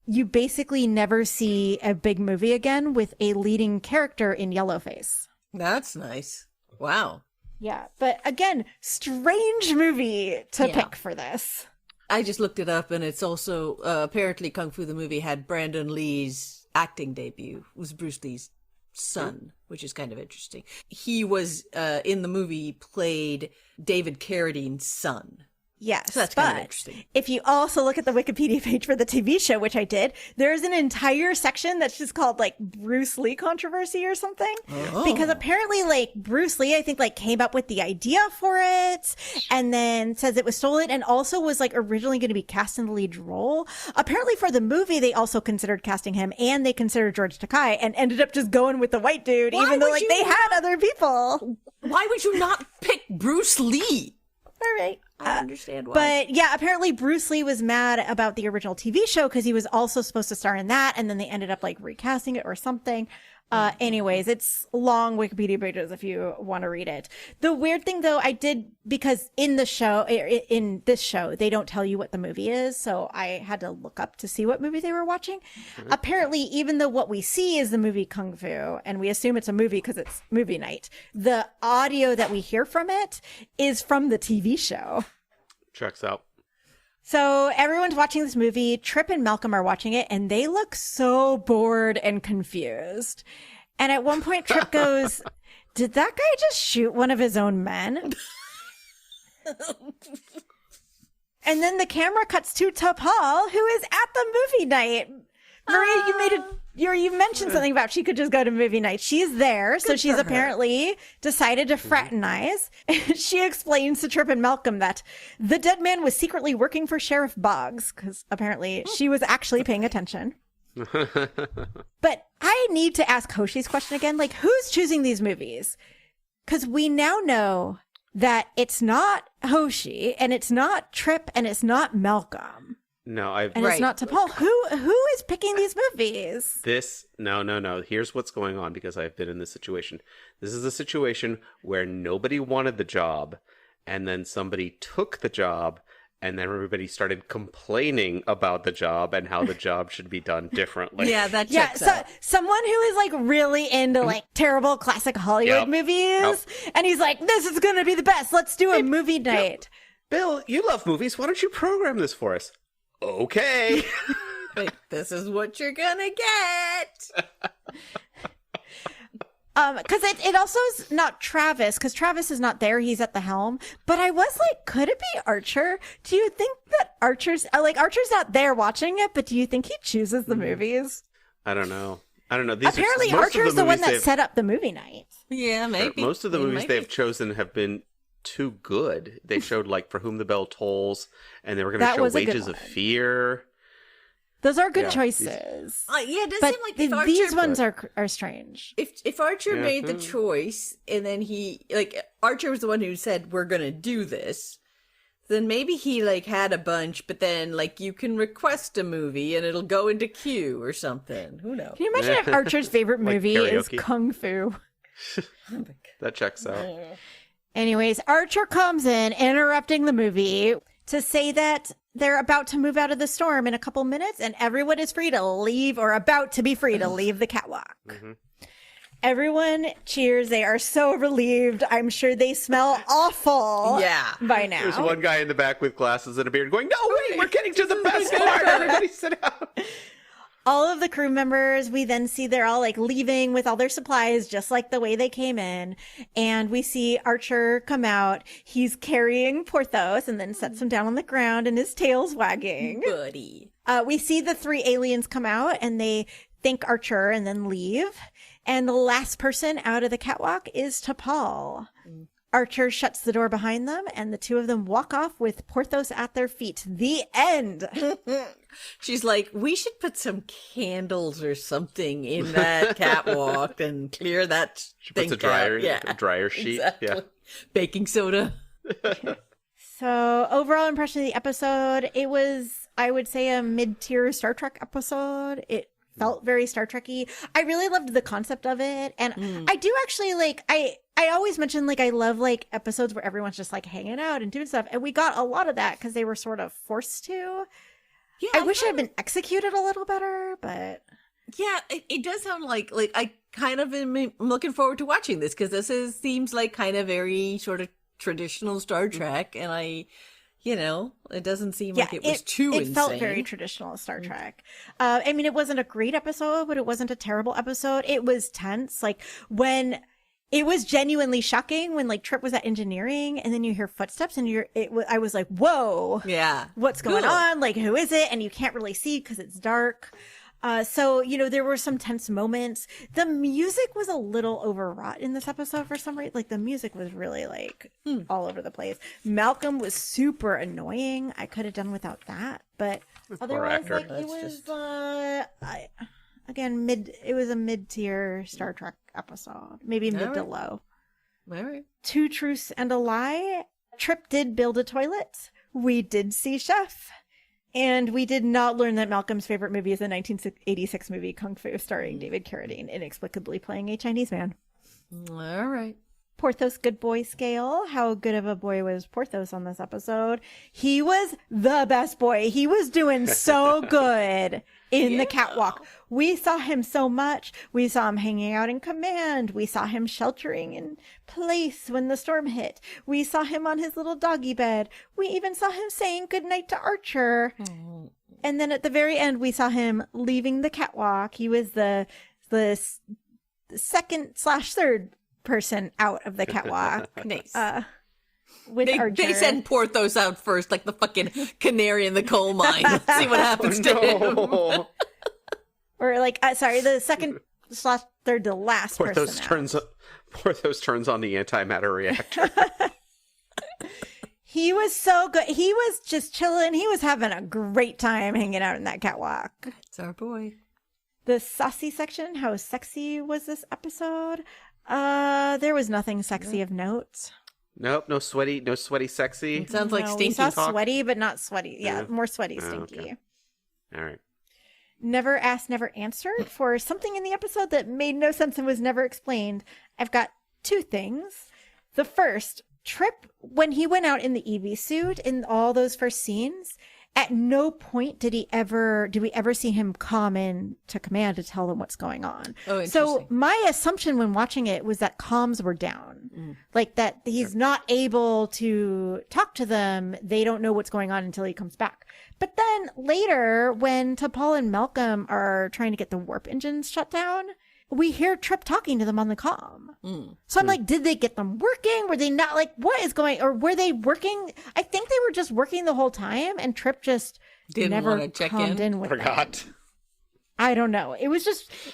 you basically never see a big movie again with a leading character in yellowface. That's nice. Wow. Yeah. But again, strange movie to pick for this. I just looked it up, and it's also apparently Kung Fu the movie had Brandon Lee's acting debut. It was Bruce Lee's son, which is kind of interesting. He was in the movie played David Carradine's son. Yes, So that's kind of but interesting. if you also look at the Wikipedia page for the TV show, which I did, there's an entire section that's just called like Bruce Lee controversy or something. Oh. Because apparently like Bruce Lee, I think like came up with the idea for it and then says it was stolen and also was like originally going to be cast in the lead role. Apparently for the movie, they also considered casting him and they considered George Takei and ended up just going with the white dude, Why even though would like you they had not- other people. Why would you not pick Bruce Lee? All right. I understand why. But yeah, apparently Bruce Lee was mad about the original TV show because he was also supposed to star in that. And then they ended up like recasting it or something. Anyways, it's long Wikipedia pages if you want to read it. The weird thing though, I did, because in this show, they don't tell you what the movie is. So I had to look up to see what movie they were watching. Apparently, even though what we see is the movie Kung Fu, and we assume it's a movie because it's movie night, the audio that we hear from it is from the TV show. Checks out. So everyone's watching this movie. Trip and Malcolm are watching it and they look so bored and confused. And at one point Trip goes, did that guy just shoot one of his own men? And then the camera cuts to T'Pol, who is at the movie night. Maria, you mentioned something about she could just go to movie night. She's there, so she's apparently decided to fraternize. She explains to Trip and Malcolm that the dead man was secretly working for Sheriff Boggs, because apparently she was actually paying attention. But I need to ask Hoshi's question again. Like, who's choosing these movies? Because we now know that it's not Hoshi, and it's not Trip, and it's not Malcolm. No, And it's not T'Pol. Who is picking these movies? No. Here's what's going on because I've been in this situation. This is a situation where nobody wanted the job, and then somebody took the job, and then everybody started complaining about the job and how the job should be done differently. Yeah, that checks out. Someone who is like really into like terrible classic Hollywood movies, and he's like, "This is gonna be the best. Let's do a movie night." Bill, you love movies. Why don't you program this for us? Okay. Like, this is what you're gonna get. Because it also is not Travis, because Travis is not there. He's at the helm. But I was like, could it be Archer? Do you think that Archer's not there watching it, but do you think he chooses the movies? I don't know. Apparently, Archer's the one that set up the movie night. Yeah, maybe. Most of the movies they've chosen have been too good. They showed like For Whom the Bell Tolls, and they were going to show Wages of Fear. Those are good choices. Yeah, it does But seem like if Archer, these ones are strange. If Archer made the choice, and then Archer was the one who said, we're going to do this, then maybe he like had a bunch, but then like you can request a movie and it'll go into queue or something. Who knows? Can you imagine if Archer's favorite movie is Kung Fu? That checks out. Anyways, Archer comes in, interrupting the movie to say that they're about to move out of the storm in a couple minutes and everyone is free to leave or about to be free to leave the catwalk. Everyone cheers. They are so relieved. I'm sure they smell awful by now. There's one guy in the back with glasses and a beard going, no, wait, we're getting to the best part. Everybody sit down. All of the crew members, we then see they're all like leaving with all their supplies, just like the way they came in. And we see Archer come out. He's carrying Porthos and then sets him down on the ground and his tail's wagging. Buddy. We see the three aliens come out and they thank Archer and then leave. And the last person out of the catwalk is T'Pol. Archer shuts the door behind them and the two of them walk off with Porthos at their feet. The end. She's like, we should put some candles or something in that catwalk and clear that She thing puts a out. dryer sheet. Exactly. Yeah. Baking soda. So overall impression of the episode, it was, I would say, a mid-tier Star Trek episode. It felt very Star Trek-y. I really loved the concept of it. And I do actually like, I always mention like I love like episodes where everyone's just like hanging out and doing stuff. And we got a lot of that because they were sort of forced to. Yeah, I wish it had been executed a little better, but yeah, it does sound like I kind of am looking forward to watching this because seems like kind of very sort of traditional Star Trek, and it doesn't seem like it was too insane. It felt very traditional Star Trek. I mean, it wasn't a great episode, but it wasn't a terrible episode. It was tense. Like when it was genuinely shocking when like Trip was at engineering and then you hear footsteps and I was like, whoa, Yeah. what's going on? Like, who is it? And you can't really see because it's dark. So, there were some tense moments. The music was a little overwrought in this episode for some reason. Like, the music was really, like, all over the place. Malcolm was super annoying. I could have done without that. But otherwise, like, it was, it was a mid-tier Star Trek episode. Maybe mid to low. All right. Two truths and a lie. Trip did build a toilet. We did see Chef. And we did not learn that Malcolm's favorite movie is the 1986 movie Kung Fu, starring David Carradine, inexplicably playing a Chinese man. All right. Porthos good boy scale. How good of a boy was Porthos on this episode? He was the best boy. He was doing so good in the catwalk. We saw him so much. We saw him hanging out in command. We saw him sheltering in place when the storm hit. We saw him on his little doggy bed. We even saw him saying goodnight to Archer. And then at the very end, we saw him leaving the catwalk. He was the second/third person out of the catwalk. Nice. With Archer. They send Porthos out first, like the fucking canary in the coal mine. Let's see what happens to him. Or like, the second/third to last person out. Porthos turns on the antimatter reactor. He was so good. He was just chilling. He was having a great time hanging out in that catwalk. It's our boy. The saucy section, how sexy was this episode? There was nothing sexy of note. Nope, no sweaty sexy. It sounds like stinky we saw talk. sweaty, but not sweaty. Yeah, more sweaty, stinky. Okay. All right. Never asked, never answered for something in the episode that made no sense and was never explained. I've got two things. The first, Trip, when he went out in the EV suit in all those first scenes, at no point did we ever see him come in to command to tell them what's going on. Oh, interesting. So my assumption when watching it was that comms were down. Like that he's not able to talk to them. They don't know what's going on until he comes back. But then later, when T'Pol and Malcolm are trying to get the warp engines shut down, we hear Trip talking to them on the comm. So I'm like, did they get them working? Were they not, like, what is going, or were they working? I think they were just working the whole time and Trip just Didn't want to check in. with Forgot. them. I don't know. It was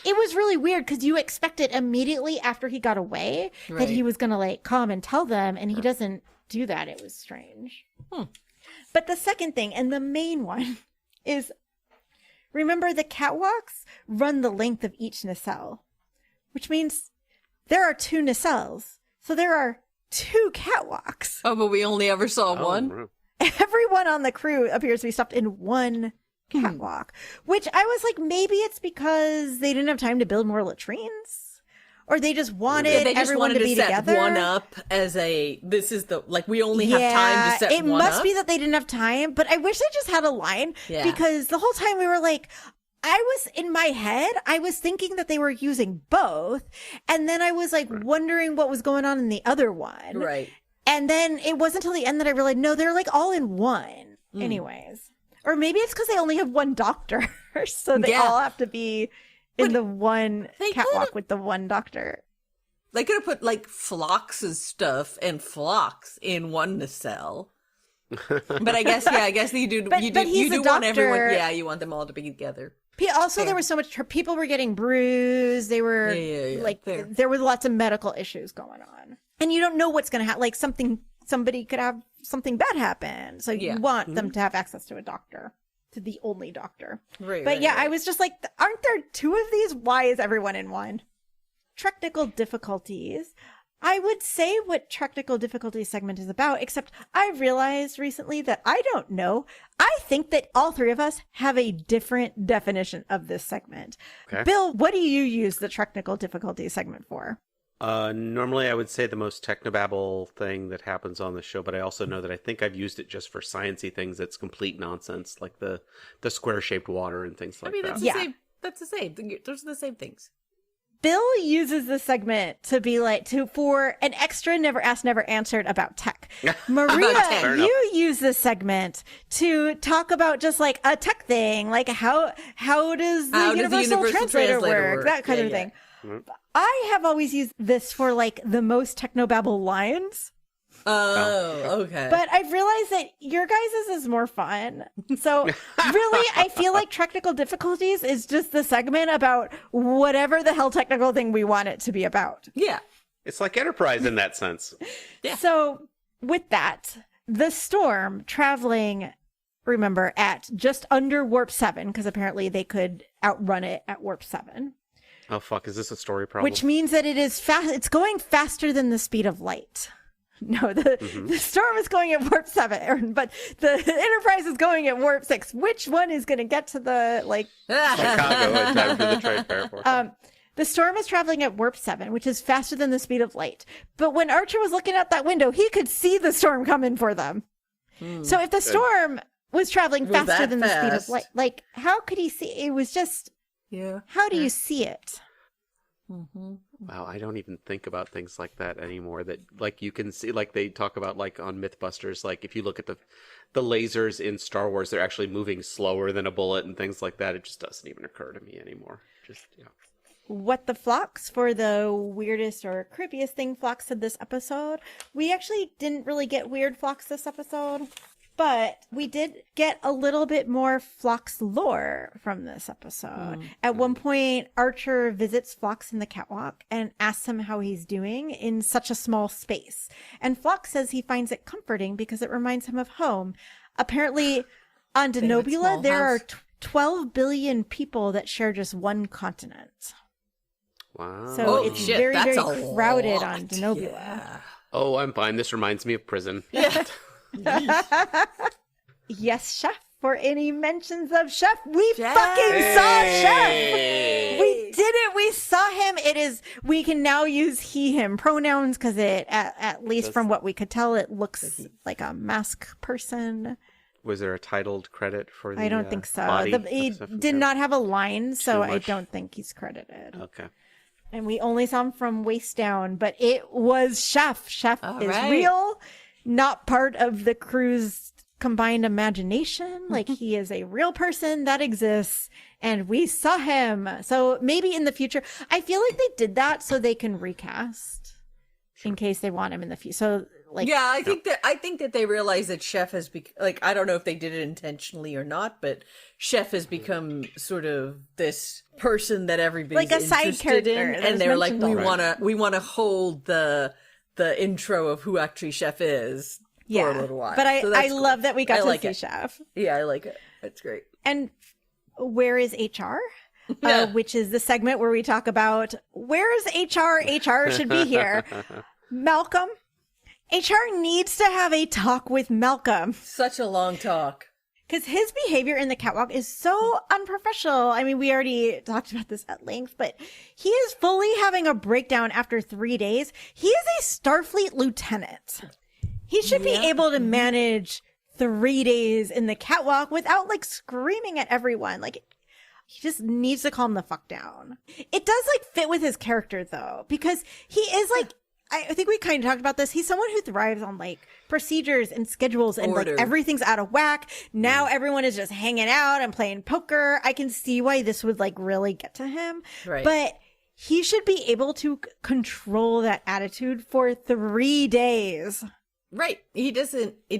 really weird because you expected immediately after he got away that he was going to like come and tell them, and he doesn't do that. It was strange. But the second thing, and the main one, is remember the catwalks run the length of each nacelle, which means there are two nacelles. So there are two catwalks. Oh, but we only ever saw one? Everyone on the crew appears to be stopped in one catwalk, which I was like, maybe it's because they didn't have time to build more latrines. Or they just wanted everyone to be set together. One up as this is the, like, we only have time to set it one must up. be that they didn't have time, but I wish they just had a line because the whole time we were like, in my head, I was thinking that they were using both. And then I was like wondering what was going on in the other one. Right. And then it wasn't until the end that I realized, no, they're like all in one. Anyways. Or maybe it's because they only have one doctor. So they all have to be in the one catwalk with the one doctor. They could have put like Phlox's stuff and Phlox in one nacelle. But I guess you do want everyone. Yeah, you want them all to be together. Also, there was so much. People were getting bruised. They were there were lots of medical issues going on, and you don't know what's going to happen. Like somebody could have something bad happen, so you want them to have access to a doctor, to the only doctor. I was just like, aren't there two of these? Why is everyone in one? Technical difficulties. I would say what technical difficulties segment is about, except I realized recently that I don't know. I think that all three of us have a different definition of this segment. Okay. Bill, what do you use the technical difficulties segment for? Normally I would say the most technobabble thing that happens on the show, but I also know that I think I've used it just for sciencey things that's complete nonsense, like the square-shaped water and things like that. That's the same. That's the same. Those are the same things. Bill uses this segment to be like for an extra never asked, never answered about tech. Maria, you use this segment to talk about just like a tech thing, like how does the universal translator work? That kind of thing. I have always used this for like the most technobabble lines. Oh, okay. But I've realized that your guys' is more fun. So really, I feel like Technical Difficulties is just the segment about whatever the hell technical thing we want it to be about. Yeah. It's like Enterprise in that sense. Yeah. So with that, the storm traveling, remember, at just under warp 7, because apparently they could outrun it at warp 7. Oh, fuck. Is this a story problem? Which means that it is fast. It's going faster than the speed of light. No, the storm is going at warp 7, but the Enterprise is going at warp 6. Which one is going to get to the, like... Chicago in time for the trade fair. The storm is traveling at warp 7, which is faster than the speed of light. But when Archer was looking out that window, he could see the storm coming for them. So if the storm was traveling faster than the speed of light, like, how could he see? It was just... Yeah. How do you see it? Wow, I don't even think about things like that anymore. That, like, you can see, like, they talk about, like, on Mythbusters, like, if you look at the lasers in Star Wars, they're actually moving slower than a bullet and things like that. It just doesn't even occur to me anymore. Just, yeah. What the Phlox for the weirdest or creepiest thing Phlox said this episode. We actually didn't really get weird Phlox this episode, but we did get a little bit more Phlox lore from this episode. At one point, Archer visits Phlox in the catwalk and asks him how he's doing in such a small space. And Phlox says he finds it comforting because it reminds him of home. Apparently, on Denobula, there are 12 billion people that share just one continent. Wow. So it's very, very crowded on Denobula. Yeah. Oh, I'm fine. This reminds me of prison. Yeah. Yes, Chef. For any mentions of Chef, we fucking saw Chef. We did it. We saw him. It is. We can now use he, him pronouns because it, at least from what we could tell, it looks like a mask person. Was there a titled credit for the I don't think so. body He did not have a line, so I don't think he's credited. Okay. And we only saw him from waist down, but it was Chef. Chef is real, not part of the crew's combined imagination. Like, he is a real person that exists, and we saw him. So maybe in the future, I feel like they did that so they can recast in case they want him in the future. So, like, yeah, I think that they realize that Chef has like, I don't know if they did it intentionally or not, but Chef has become sort of this person that everybody's like a side character in, and they're like, we want to hold the intro of who actually Chef is for a little while. But So I cool. love that we got to see it. Chef. Yeah, I like it. It's great. And where is HR? Which is the segment where we talk about where's HR? HR should be here. Malcolm. HR needs to have a talk with Malcolm. Such a long talk. Because his behavior in the catwalk is so unprofessional. I mean, we already talked about this at length, but he is fully having a breakdown after 3 days. He is a Starfleet lieutenant. He should be able to manage 3 days in the catwalk without, like, screaming at everyone. Like, he just needs to calm the fuck down. It does, like, fit with his character, though, because he is, like, I think we kind of talked about this. He's someone who thrives on, like, procedures and schedules and Order. like everything's out of whack. Now everyone is just hanging out and playing poker. I can see why this would, like, really get to him. Right. But he should be able to control that attitude for 3 days. Right. It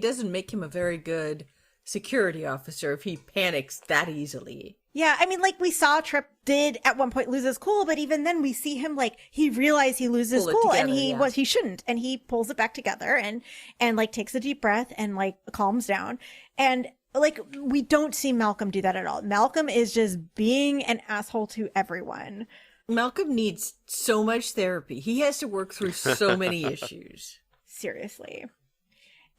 doesn't make him a very good security officer if he panics that easily. Yeah, I mean, like, we saw Trip did at one point lose his cool, but even then we see him, like, he realized he loses his cool and he shouldn't, and he pulls it back together and like takes a deep breath and like calms down. And like, we don't see Malcolm do that at all. Malcolm is just being an asshole to everyone. Malcolm needs so much therapy. He has to work through so many issues. Seriously.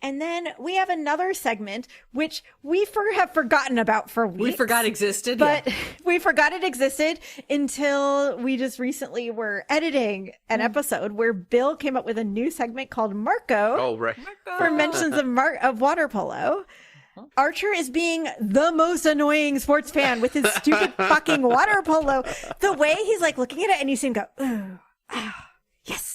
And then we have another segment, which we have forgotten about for weeks. We forgot existed. But we forgot it existed until we just recently were editing an episode where Bill came up with a new segment called Marco. Oh, right. For mentions of water polo. Archer is being the most annoying sports fan with his stupid fucking water polo. The way he's like looking at it and you see him go, ooh, ah, yes.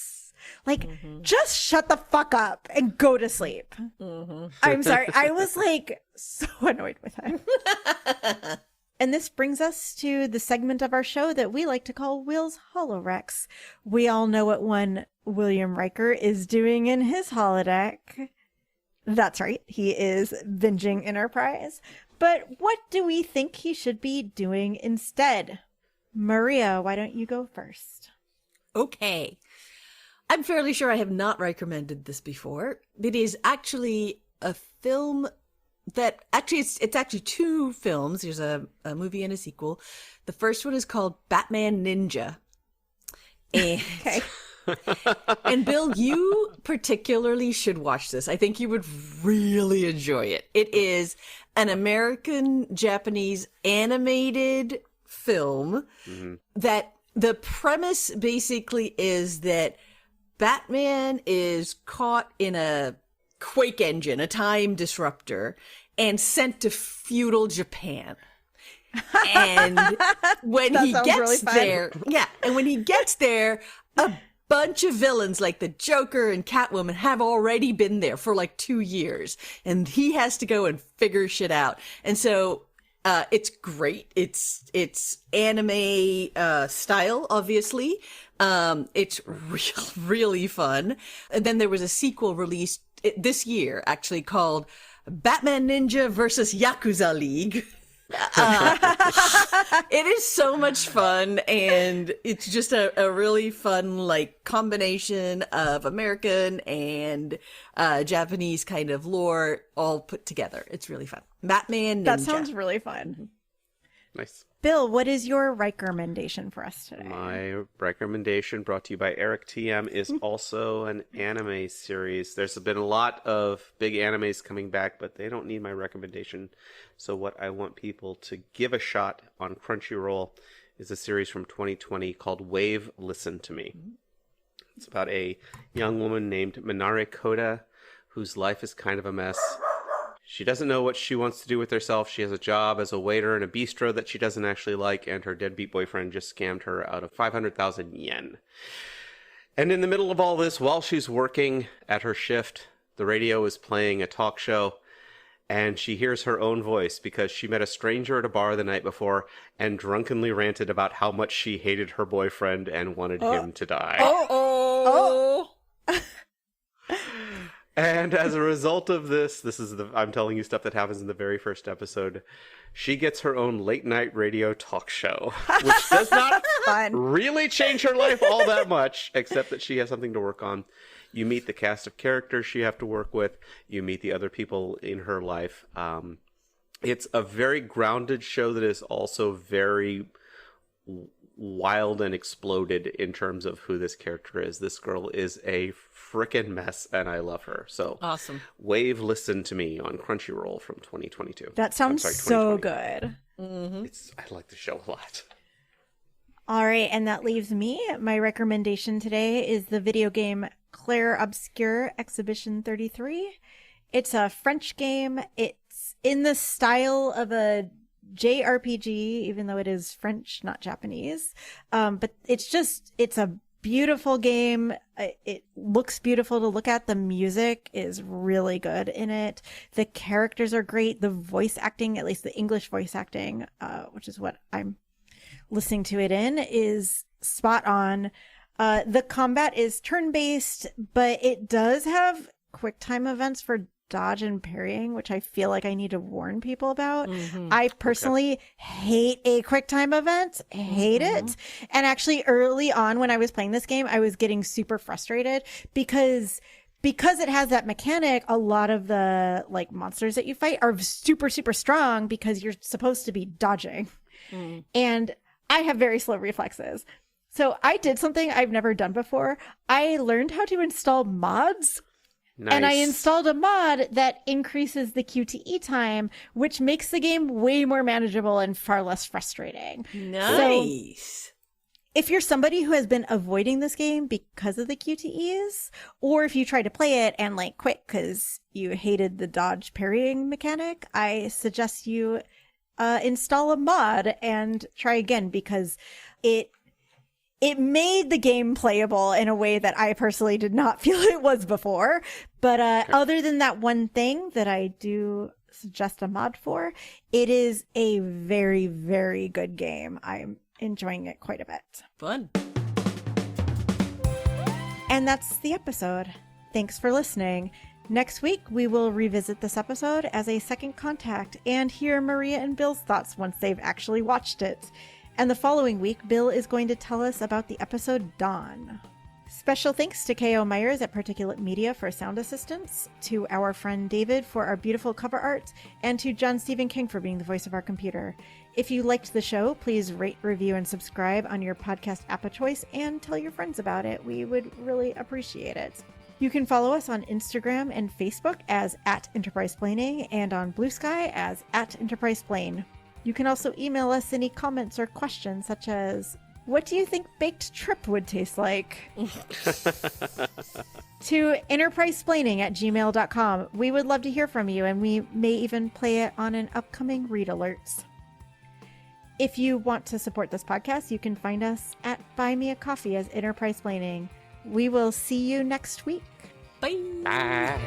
Like, just shut the fuck up and go to sleep. I'm sorry. I was like so annoyed with him. And this brings us to the segment of our show that we like to call Will's Holorex. We all know what one William Riker is doing in his holodeck. That's right, he is binging Enterprise. But what do we think he should be doing instead? Maria, why don't you go first? Okay. I'm fairly sure I have not recommended this before. It is actually a film that it's actually two films. There's a movie and a sequel. The first one is called Batman Ninja. And, Okay. and Bill, you particularly should watch this. I think you would really enjoy it. It is an American-Japanese animated film that the premise basically is that Batman is caught in a quake engine, a time disruptor, and sent to feudal Japan. And when he gets really fun. there, and when he gets there, a bunch of villains like the Joker and Catwoman have already been there for like 2 years, and he has to go and figure shit out. And so it's great. It's anime style, obviously. It's really fun. And then there was a sequel released this year, actually, called Batman Ninja versus Yakuza League. It is so much fun, and it's just a really fun, like, combination of American and Japanese kind of lore all put together. It's really fun. Batman Ninja. That sounds really fun. Nice. Bill, what is your recommendation for us today? My recommendation, brought to you by Eric TM, is also an anime series. There's been a lot of big animes coming back, but they don't need my recommendation. So what I want people to give a shot on Crunchyroll is a series from 2020 called Wave Listen to Me. It's about a young woman named Minare Koda, whose life is kind of a mess. She doesn't know what she wants to do with herself. She has a job as a waiter in a bistro that she doesn't actually like, and her deadbeat boyfriend just scammed her out of 500,000 yen. And in the middle of all this, while she's working at her shift, the radio is playing a talk show, and she hears her own voice because she met a stranger at a bar the night before and drunkenly ranted about how much she hated her boyfriend and wanted him to die. And as a result of this is I'm telling you stuff that happens in the very first episode. She gets her own late night radio talk show, which does not really change her life all that much, except that she has something to work on. You meet the cast of characters she have to work with. You meet the other people in her life. It's a very grounded show that is also very wild and exploded in terms of who this character is. This girl is a frickin' mess, and I love her. So awesome. Wave Listen to Me on Crunchyroll from 2022. That sounds so good. I like the show a lot. All right, and that leaves me. My recommendation today is the video game Claire Obscure Exhibition 33. It's a French game. It's in the style of a JRPG, even though it is French, not Japanese. But it's a beautiful game. It looks beautiful to look at. The music is really good in it. The characters are great. The voice acting, at least the English voice acting, which is what I'm listening to it in, is spot on. The combat is turn-based, but it does have quick time events for dodge and parrying, which I feel like I need to warn people about. I personally hate a quick time event, hate it. And actually early on when I was playing this game, I was getting super frustrated because it has that mechanic. A lot of the like monsters that you fight are super, super strong because you're supposed to be dodging. And I have very slow reflexes. So I did something I've never done before. I learned how to install mods. Nice. And I installed a mod that increases the QTE time, which makes the game way more manageable and far less frustrating. Nice. So, if you're somebody who has been avoiding this game because of the QTEs, or if you try to play it and like quit because you hated the dodge parrying mechanic, I suggest you install a mod and try again, because it made the game playable in a way that I personally did not feel it was before. But other than that one thing that I do suggest a mod for. It is a very, very good game. I'm enjoying it quite a bit. Fun. And that's the episode. Thanks for listening. Next week, we will revisit this episode as a second contact and hear Maria and Bill's thoughts once they've actually watched it. And the following week, Bill is going to tell us about the episode Dawn. Special thanks to K.O. Myers at Particulate Media for sound assistance, to our friend David for our beautiful cover art, and to John Stephen King for being the voice of our computer. If you liked the show, please rate, review, and subscribe on your podcast app of choice and tell your friends about it. We would really appreciate it. You can follow us on Instagram and Facebook as @EnterprisePlaning and on Blue Sky as @EnterprisePlane. You can also email us any comments or questions such as, what do you think baked trip would taste like? To enterprisesplaining@gmail.com. We would love to hear from you, and we may even play it on an upcoming Read Alerts. If you want to support this podcast, you can find us at Buy Me a Coffee as Enterprise Planning. We will see you next week. Bye. Bye.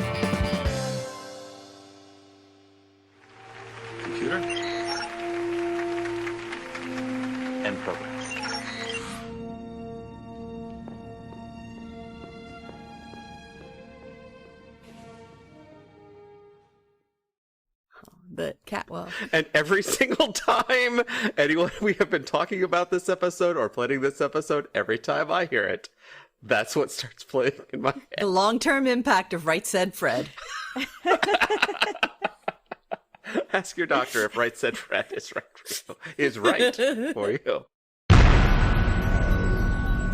Computer. End program. The catwalk. And every single time anyone we have been talking about this episode or planning this episode, every time I hear it, that's what starts playing in my head. The long-term impact of Right Said Fred. Ask your doctor if Right Said Fred is right for you. Is right for you.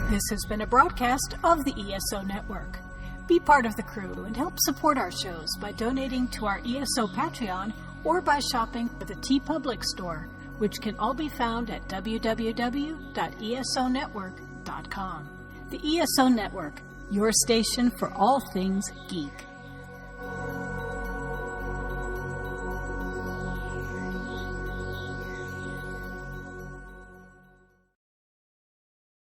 This has been a broadcast of the ESO Network. Be part of the crew and help support our shows by donating to our ESO Patreon or by shopping at the TeePublic store, which can all be found at www.esonetwork.com. The ESO Network, your station for all things geek.